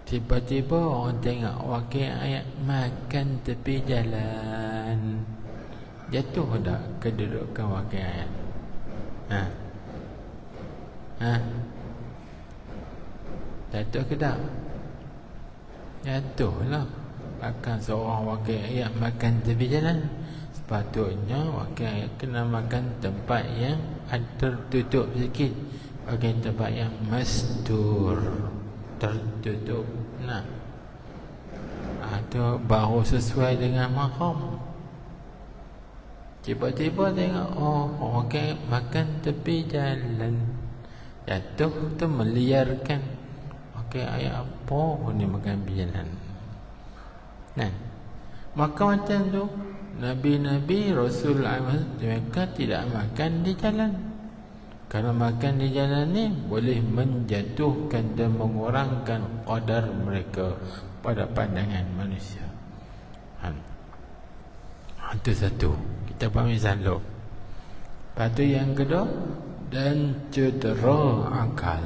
Tiba-tiba orang tengok wakil ayat makan tepi jalan, jatuh tak kedudukan wakil ayat? Jatuh ke tak? Jatuh lah. Akan seorang wakil ayat makan tepi jalan, sepatutnya wakil ayat kena makan tempat yang tertutup sikit, bagi tempat yang mastur, tertutup. Itu baru sesuai dengan maqam. Tiba-tiba tengok, wakil makan tepi jalan, jatuh tu meliarkan. Wakil ayat apa ni makan tepi jalan? Maka macam tu Nabi-Nabi Rasul mereka tidak makan di jalan. Kerana makan di jalan ni boleh menjatuhkan dan mengurangkan qadar mereka pada pandangan manusia. Itu satu. Kita faham misal dulu. Lepas tu yang kedua, dan cedera akal.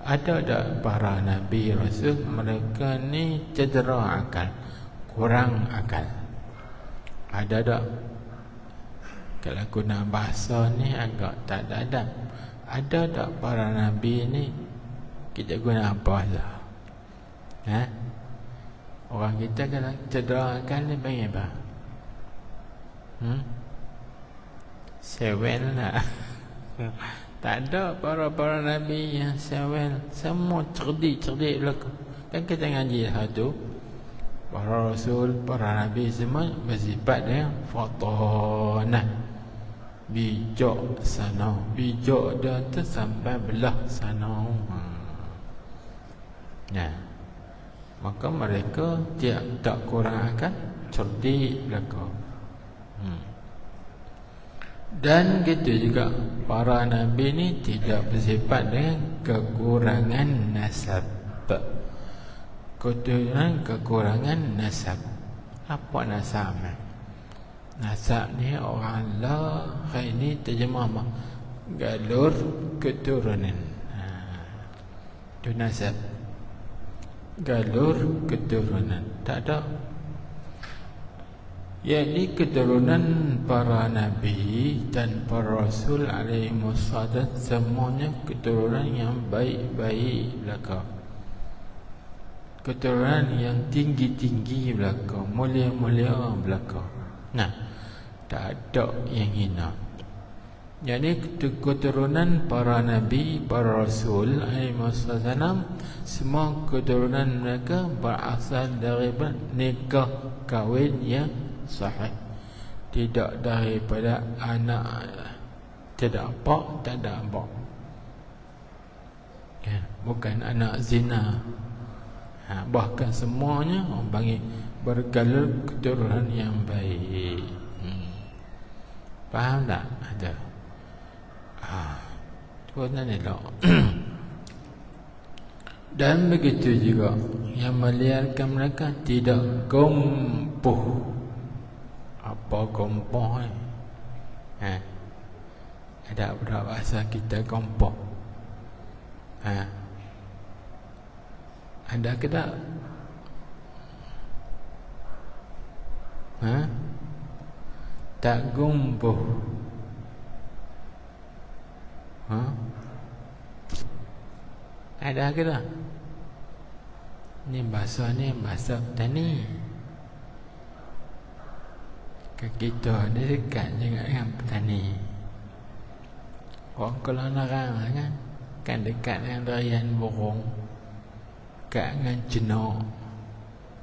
Ada tak para Nabi Rasul mereka ni cedera akal, kurang akal? Ada tak? Kalau guna bahasa ni agak tak ada adab. Ada tak para Nabi ni kita guna apa bahasa? Orang kita kalau cedera akal ni panggil apa? Sewel lah. Tak ada para Nabi yang sewel. Semua cerdik belaka. Kan kita ngaji satu, para Rasul, para Nabi semua bersifat yang fatanah, bijak sana, bijak dia tu sampai belah sana. Maka mereka tak kurang akal, cerdik belaka. Dan gitu juga para Nabi ni tidak bersifat dengan kekurangan nasab. Kekurangan nasab. Apa nasab? Nasab ni orang la, ini terjemah galur keturunan. Itu nasab. Galur keturunan. Tak ada. yakni keturunan para nabi dan para rasul alaihi wassalam, semuanya keturunan yang baik-baik belaka, keturunan yang tinggi-tinggi belaka, mulia-mulia belaka. Nah, tak ada yang hina. Jadi keturunan para nabi, para rasul alaihi wasallam, semua keturunan mereka berasal daripada nikah kahwin yang sahih, tidak daripada anak tidak apa, tak ada apa, ya, bukan anak zina. Bahkan semuanya orang panggil bergalur keturunan yang baik. Faham tak? Ada. Tuan-tuan elok. Dan begitu juga yang melihatkan mereka tidak gompoh. Apa gompoh ni? Ada bahasa kita gompoh. Ada ke tak? Tak gompoh. Ada ke tak? Ni bahasa petani. Kita ni dekat dengan petani. Orang kalau narang kan dekat dengan darian burung, dekat dengan jenak.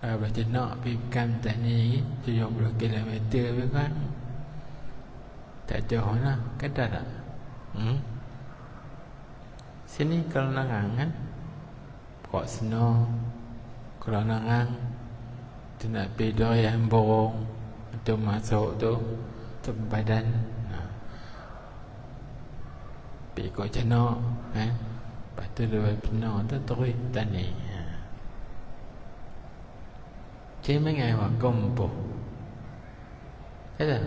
Kalau jenak pergi pekan petani 70 km lebih kan. Tak jauh lah, kata tak? Sini kalau narang kan, pokok seno. Kalau narang tu nak pergi darian burung, tu masuk tu badan, pergi kau jenak kan. Lepas tu dia benar tu terus tani. Cik mengai awak gompoh. Kata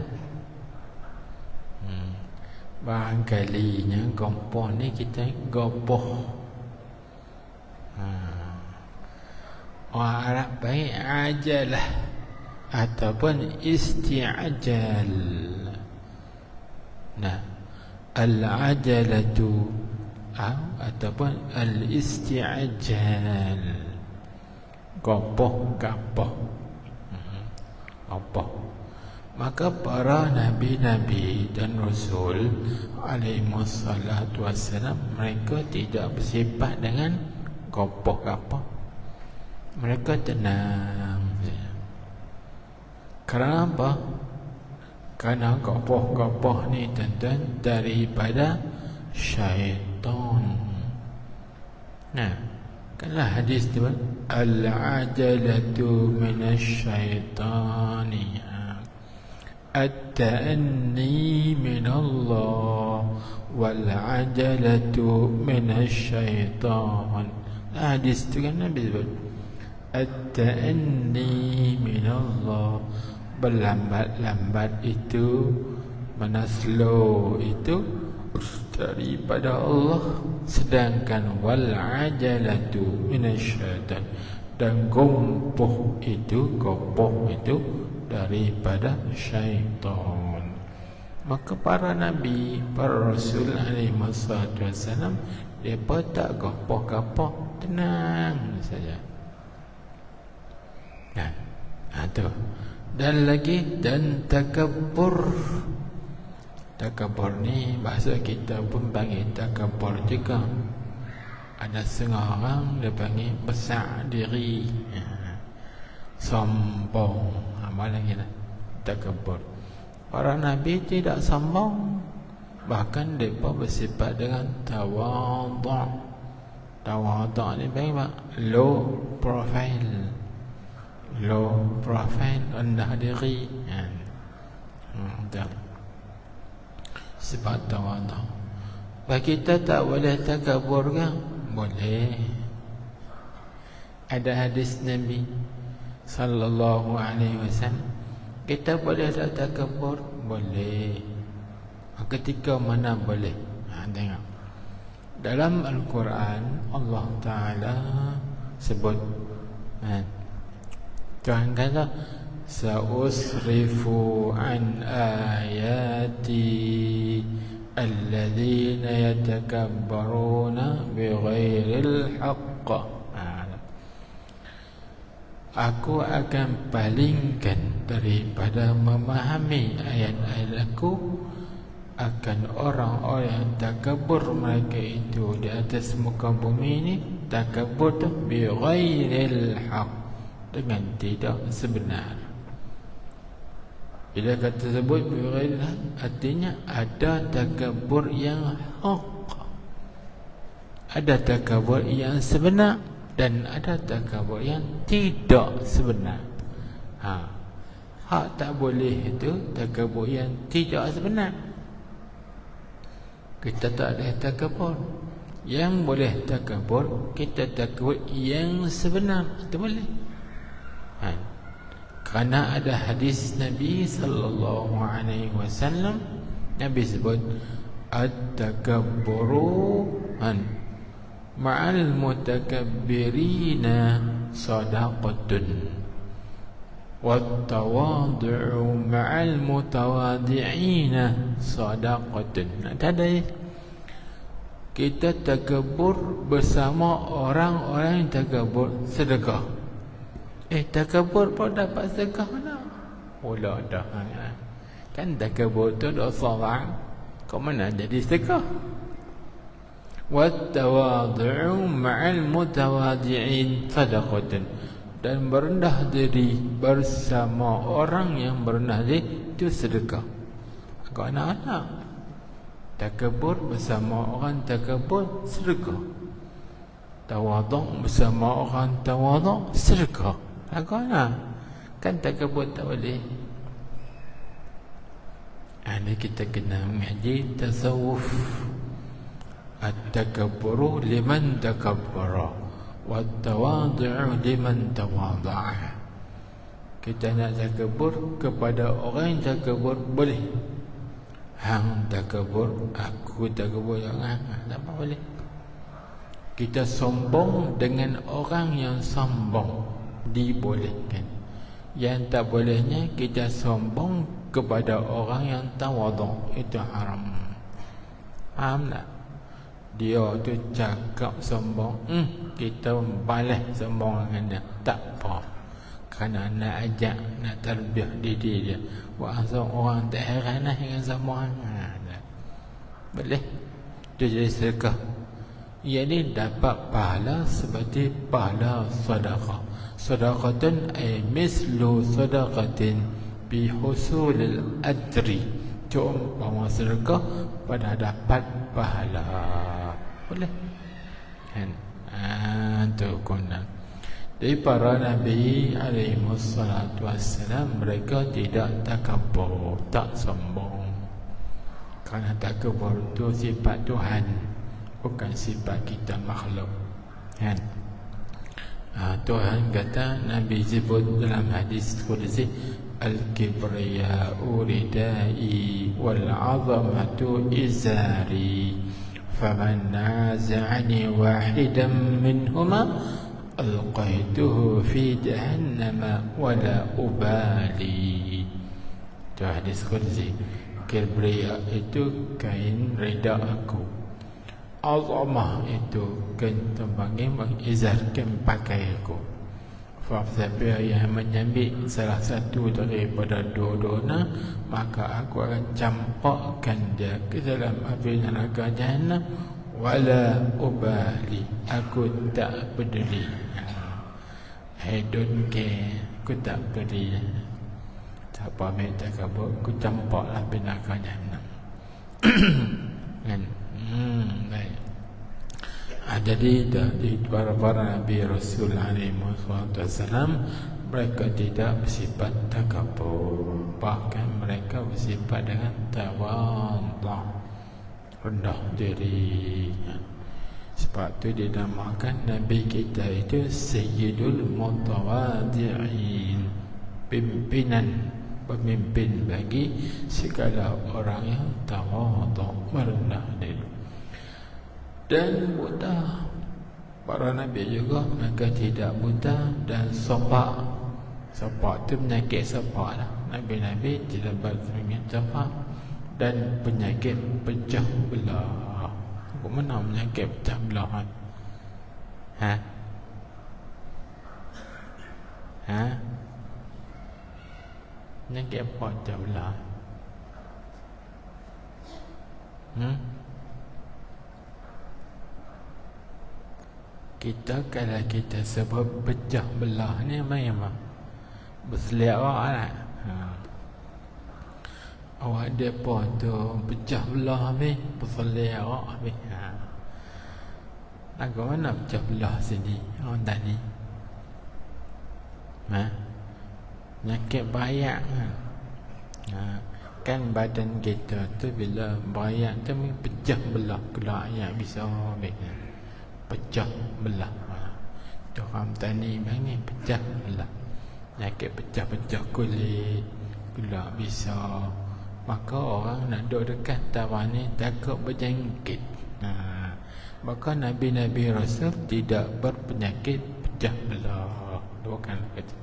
barangkalinya gompoh ni kita gopoh. Orang Arab baik ajalah ataupun isti'ajal. Nah, al-ajalatu ataupun al-isti'ajal. Gopoh gapoh. Apa? Maka para nabi-nabi dan rasul alaihi wassalatu wassalam, mereka tidak bersifat dengan gopoh gapoh. Mereka tenang. Kerana apa? Kerana gopoh-gopoh ni tuan-tuan daripada syaitan. Nah, kanlah hadis tu, al-ajalatu minasyaitani, at-ta'anni minallah, wal-ajalatu minasyaitan. Hadis tu kan Nabi sebut, at-ta'anni minallah, berlambat-lambat itu, mana slow itu daripada Allah. Sedangkan wal-ajalatu minasyaitan, dan gopoh itu daripada syaitan. Maka para nabi, para rasul alaihi wasallam, mereka tak gopoh-gopoh, tenang saja. Tu. Dan lagi, dan takabbur. Takabbur ni bahasa kita pun panggil takabbur juga. Ada setengah orang dia panggil besar diri, sombong. Malah kita takabbur. Para nabi tidak sombong, bahkan mereka bersifat dengan tawadhu'. Tawadhu' ni panggil low profile. Low profile, rendah diri. Sebab tawadhu'. Bagi kita tak boleh takabbur ke? Boleh. Ada hadis Nabi sallallahu alaihi wasallam, kita boleh tak takabbur? Boleh. Ketika mana boleh? Tengok dalam Al-Quran, Allah Ta'ala sebut, Tuhan kata, sa'usrifu an ayati alladhina yatakabbaruna bighairil haqq. Aku akan palingkan daripada memahami ayat-ayat aku akan orang-orang yang takabur mereka itu di atas muka bumi ini. Takabur tu bighairil haqq, dengan tidak sebenar. Bila kata sebut bighairil haqq, artinya ada takabur yang haq, ada takabur yang sebenar, dan ada takabur yang tidak sebenar. Hak tak boleh itu takabur yang tidak sebenar. Kita tak ada takabur. Yang boleh takabur, kita takabur yang sebenar, itu boleh. Kerana ada hadis Nabi sallallahu alaihi wasallam, Nabi sebut at-takabburu ma'al mutakabbirina sadaqatun wat-tawadhu'u ma'al mutawadi'ina sadaqatun. Ada kita takabur bersama orang-orang yang takabur sedekah. Takabur pun dapat sedekah mana? Pula dah. Kan takabur tu dosa, kau mana jadi sedekah? Wat-tawadhu'u ma'al mutawadi'in sadaqatan. Dan berendah diri bersama orang yang berendah diri itu sedekah. Kau anak-anak takabur bersama orang takabur sedekah. Tawadhu' bersama orang tawadhu' sedekah. Kau anak kan takabur tak boleh. Ini kita kena mengaji tasawuf. At-takabburu liman takabbara, wat-tawadhu'u liman tawadha'a. Kita nak takabur kepada orang yang takabur boleh. Hang takabur, aku takabur, jangan, tak boleh. Kita sombong dengan orang yang sombong, dibolehkan. Yang tak bolehnya kita sombong kepada orang yang tawadhu', itu haram. Faham tak? Dia tu cakap sombong, kita balas sombong dengan dia, tak apa. Kerana nak ajak, nak terbiah diri dia. Buat orang tak heran lah dengan sombong. Boleh. Dia jadi sedekah. Ia ni dapat pahala seperti pahala sedekah. Sedekatun ay mislu sedekatin bi husulil adri. Umpama sedekah pada dapat pahala. Boleh kan? Tu guna. Dari para Nabi alaihi wassalatu wassalam, mereka tidak takabur, tak sombong. Kerana takabur itu sifat Tuhan, bukan sifat kita makhluk kan? Tuhan kata, Nabi sebut dalam hadis qudsi, al-kibriya'u ridai wal-'azamatu izari faman naza'ani wahidan minhuma alqaituhu fi jahannama wala ubali. Itu hadis qudsi. Kibriya itu kain rida aku, azamah itu kain tembangi mengizarkan pakai aku. Siapa yang menyambil salah satu daripada dua-duanya, maka aku akan campakkan dia ke dalam api neraka Jahannam. Wala ubali, aku tak peduli. I don't care, aku tak peduli. Siapa minta kabur, aku campaklah api neraka Jahannam. Kan? Baik. Jadi dari para Nabi Rasul alaihi wasallam, mereka tidak bersifat takabur, bahkan mereka bersifat dengan tawadhu', rendah diri. Sebab itu dinamakan Nabi kita itu Sayyidul Mutawadhi'in, pemimpin bagi segala orang yang tawadhu', merendah diri. Dan buta, para Nabi juga mereka tidak buta dan sopak. Sepak tu penyakit sepak lah. Nabi-Nabi tidak bersemingat sepak. Dan penyakit pecah belah. Kok mana penyakit pecah belah kan? Penyakit apa pecah belah? Kita kalau kita sebab pecah belah ni apa? Berseliak awak lah. Awak depa tu pecah belah habis, berseliak awak habis. Lagu mana pecah belah sini? Orang tadi. Penyakit bayak kan badan kita tu bila bayak tu pecah belah kelak yang bisa habis. Pecah belah. Tu orang tani panggil pecah belah. Penyakit pecah-pecah kulit kelak bisa. Maka orang nak duduk dekat tawan ni takut berjangkit. Maka Nabi-Nabi Rasul tidak berpenyakit pecah belah. Bukan kata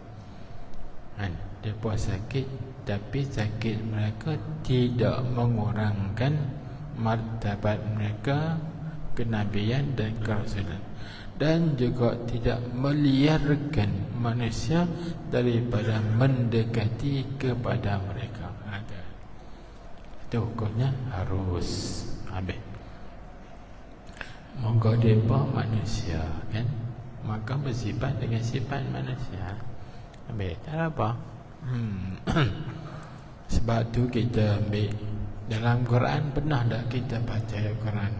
dia pun sakit, tapi sakit mereka tidak mengurangkan martabat mereka kenabian dan kerasulan, dan juga tidak meliarkan manusia daripada mendekati kepada mereka. Itu hukumnya harus habis. Moga mereka manusia kan, maka bersifat dengan sifat manusia. Habis tak ada apa. Sebab tu kita ambil dalam Quran. Pernah tak kita baca Quran?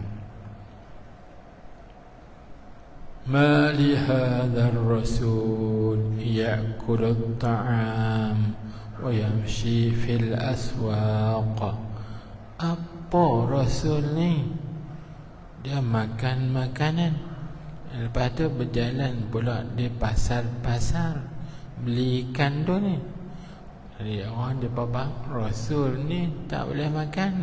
Ma li hadzal rasul ya'kulu at-ta'am wa yamshi fil aswaq. Apa rasul ni? Dia makan makanan, lepas tu berjalan pula di pasar-pasar beli ikan tu ni. Jadi orang dia babak, rasul ni tak boleh makan.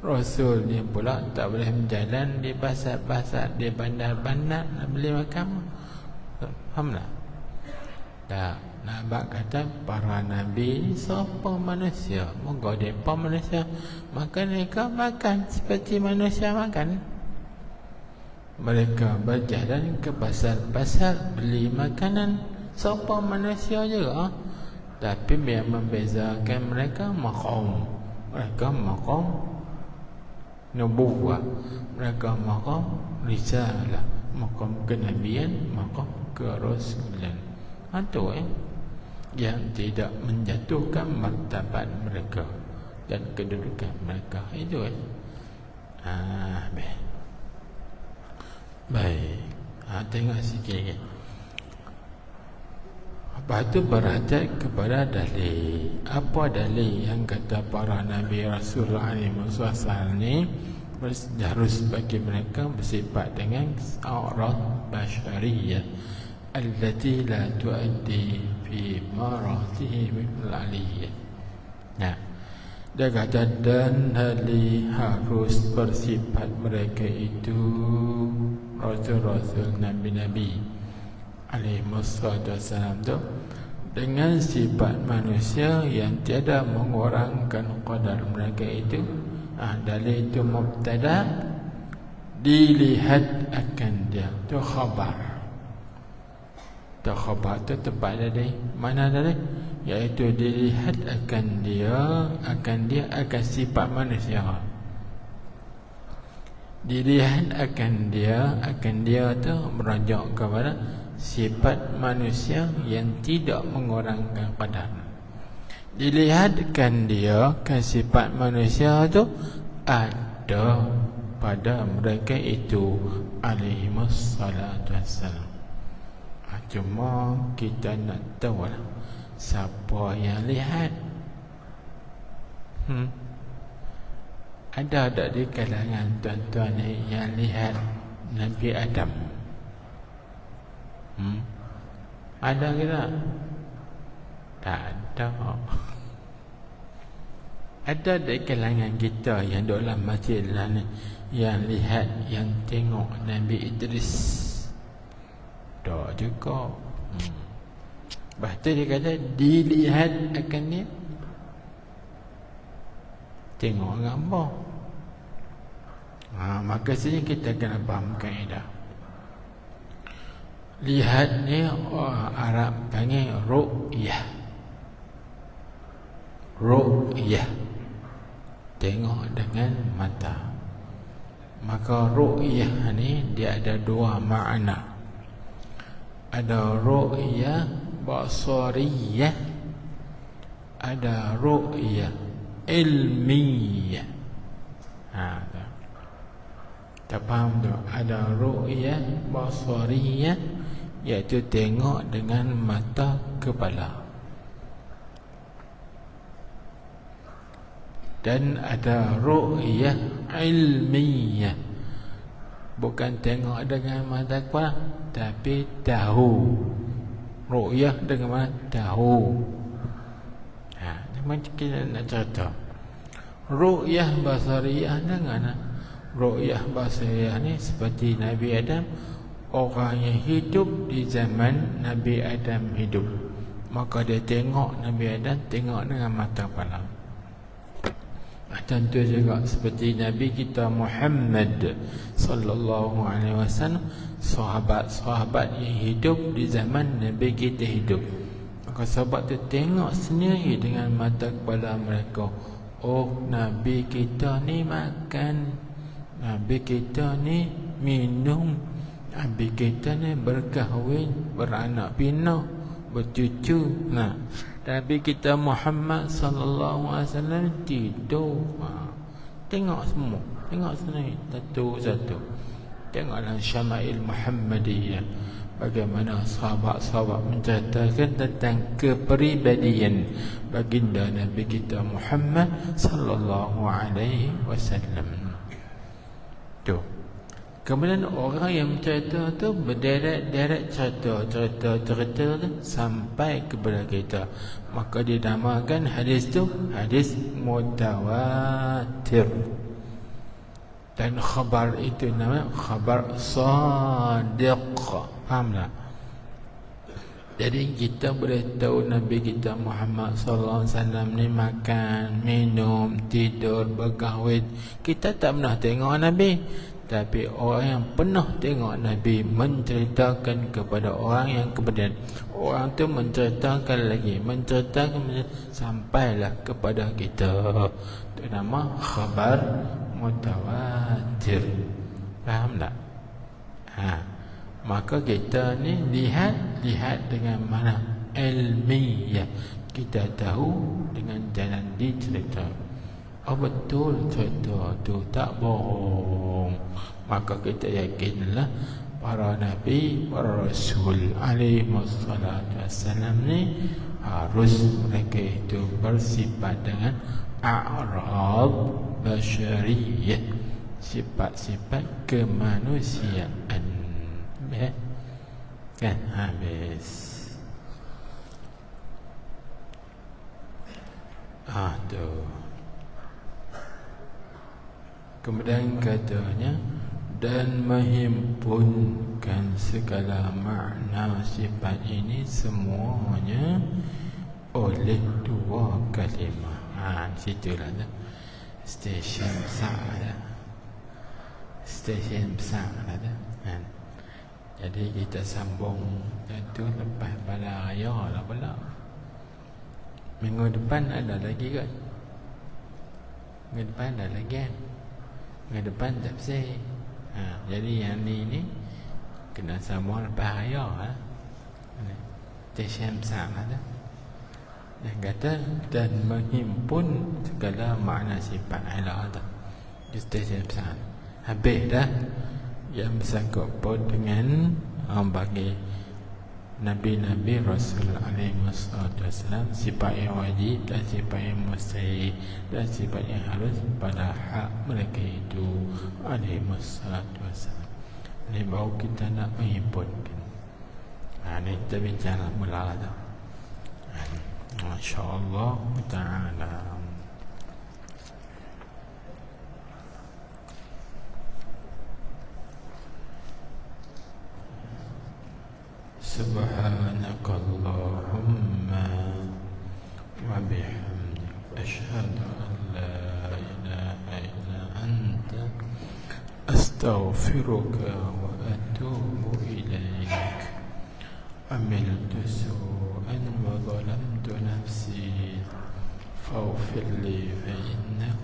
Rasul ni pula tak boleh berjalan di pasar-pasar, di bandar-bandar nak beli makan. Faham tak? Tak. Nak kata para nabi ni siapa manusia? Moga mereka manusia. Maka mereka makan seperti manusia makan. Mereka berjalan ke pasar-pasar beli makanan. Siapa manusia juga. Tapi yang membezakan mereka maqam. Mereka maqam nubuwah, mereka maqam risalah, maqam kenabian, maqam kerasulan. Itu yang tidak menjatuhkan martabat mereka dan kedudukan mereka. Itu baik. Tengok sikit lagi. Lepas tu berhajat kepada dalil. Apa dalil yang kata para Nabi Rasulullah SAW ni harus bagi mereka bersifat dengan aurat basyariyah allati la tuaddi fi maratihim al-aliyah. Nah, dia kata dan dalil harus bersifat mereka itu Rasul-Rasul Nabi-Nabi alaihi wassalam tu dengan sifat manusia yang tiada mengurangkan qadar mereka itu. Dalil itu mubtada, dilihat akan dia. Tu khabar. Tu khabar tu tepat tadi. Mana tadi? Iaitu dilihat akan dia, akan sifat manusia. Dilihat akan dia tu merujuk kepada sifat manusia yang tidak mengurangkan qadar. Dilihatkan dia ke sifat manusia tu ada pada mereka itu alaihi wassalatu wassalam. Cuma kita nak tahu lah siapa yang lihat. Ada tak di kalangan tuan-tuan yang lihat Nabi Adam? Ada ke tak? Tak ada. Ada di kalangan kita yang duduk dalam masjid lah ni, yang lihat, yang tengok Nabi Idris? Tak juga. Lepas tu dia kata dilihat akan dia tengok gambar. Maka sini kita kena faham kaedah. Lihat ni orang Arab panggil ru'yah. Ru'yah, tengok dengan mata. Maka ru'yah ni dia ada dua makna. Ada ru'yah basariyah, ada ru'yah ilmiyah. Tak faham tu? Ada ru'yah basariyah, iaitu tengok dengan mata kepala. Dan ada ru'yah ilmiyah, bukan tengok dengan mata kepala, tapi tahu. Ru'yah dengan mana? Tahu. Macam kita nak cerita ru'yah basariyah dengan ru'yah basariyah ni seperti Nabi Adam. Orang yang hidup di zaman Nabi Adam hidup, maka dia tengok Nabi Adam, tengok dengan mata kepala. Tentu juga seperti Nabi kita Muhammad sallallahu alaihi wasallam, sahabat-sahabat yang hidup di zaman Nabi kita hidup, maka sahabat tu tengok sendiri dengan mata kepala mereka. Oh, Nabi kita ni makan, Nabi kita ni minum, Nabi kita ni berkahwin, beranak pinak, bercucu. Nabi kita Muhammad sallallahu alaihi wasallam tidur. Tengok semua, tengok sendiri satu-satu. Tengoklah Syama'il Muhammadiyah, bagaimana sahabat-sahabat menceritakan tentang kepribadian baginda Nabi kita Muhammad sallallahu alaihi wasallam. Tu. Kemudian orang yang mencerita tu berderet-deret cerita tu sampai kepada kita, maka dinamakan hadis tu hadis mutawatir. Dan khabar itu namanya khabar sadiq. Faham tak? Jadi kita boleh tahu Nabi kita Muhammad sallallahu alaihi wasallam ni makan, minum, tidur, berkahwin. Kita tak pernah tengok Nabi, tapi orang yang pernah tengok Nabi menceritakan kepada orang yang kemudian orang tu menceritakan lagi, menceritakan sampailah kepada kita. Itu nama khabar mutawatir. Faham tak? Maka kita ni lihat dengan mana? Ilmiah. Kita tahu dengan jalan dicerita. Oh, betul cerita tu, tak bohong. Maka kita yakinlah para nabi, para rasul alaihi wassalatu wassalam ni harus mereka itu bersifat dengan a'rab basyariyah, sifat-sifat kemanusiaan. Kan habis. Tu. Kemudian katanya, dan menghimpunkan segala makna sifat ini semuanya oleh dua kalimah. Situlah tu. Stesen besar dah. Stesen besar dah tu. Jadi kita sambung itu lepas pada raya lah pula. Minggu depan ada lagi kan? Minggu depan ada lagi kan? Minggu depan tafsir. Jadi yang ni kena sambung lepas raya. Stesen besar lah tu. Dan kata dan menghimpun segala makna sifat Allah tu. Stesen besar. Habis dah yang bersangkut paut dengan bagi Nabi-Nabi Rasul alaihi wasallam, sifat yang wajib dan sifat yang mustahil dan sifat yang harus pada hak mereka itu alaihi wasallam. Ini baru kita nak menghimpunkan. Ini kita bincang mula lah. MasyaAllah ta'ala. Subhanakallahumma وبحمدك أشهد أن لا إله إلا أنت أستغفرك وأتوب إليك. عملت سوءا وظلمت نفسي فاغفر لي فإنه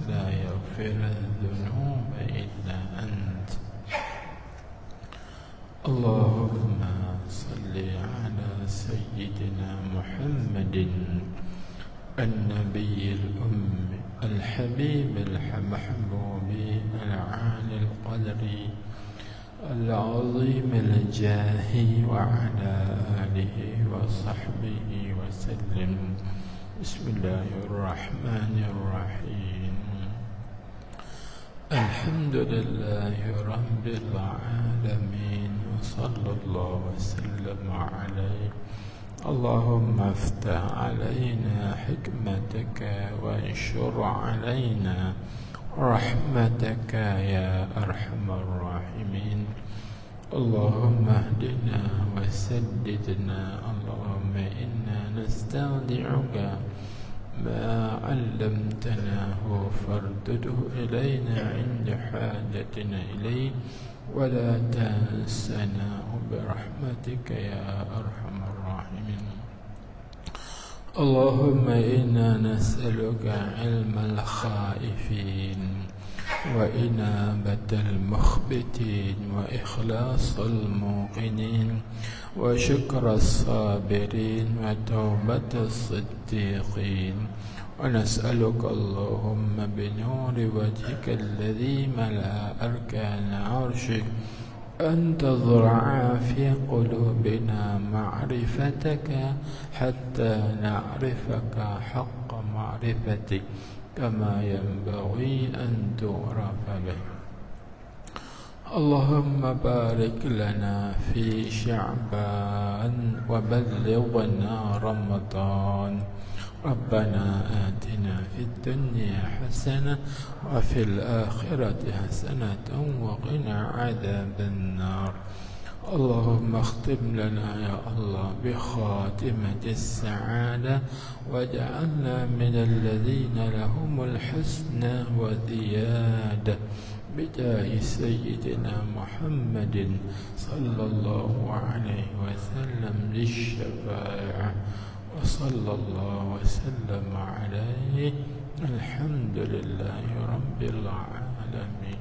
لا يغفر الذنوب إلا أنت. اللهم صل على سيدنا محمد النبي الأمي الحبيب المحبوب العالي القدر العظيم الجاه وعلى آله وصحبه وسلم. بسم الله الرحمن الرحيم. الحمد لله رب العالمين وصلى الله وسلم عليه. اللهم افتح علينا حكمتك وانشر علينا رحمتك يا أرحم الراحمين. اللهم اهدنا وسددنا. اللهم إنا نستودعك ما علمتناه فارده إلينا عند حاجتنا إليه ولا تنسناه برحمتك يا أرحم الراحمين. اللهم إنا نسألك علم الخائفين وإنابة المخبتين وإخلاص الموقنين وشكر الصابرين وتوبة الصديقين. ونسألك اللهم بنور وجهك الذي ملأ أركان عرشك أن تزرع في قلوبنا معرفتك حتى نعرفك حق معرفتك كما ينبغي أن تعرف به. اللهم بارك لنا في شعبان وبلغنا رمضان. ربنا آتنا في الدنيا حسنة وفي الآخرة حسنة وقنا عذاب النار. اللهم اختم لنا يا الله بخاتمة السعادة واجعلنا من الذين لهم الحسنى وزيادة بجاه سيدنا محمد صلى الله عليه وسلم للشفاعة. وصلى الله وسلم عليه. الحمد لله رب العالمين.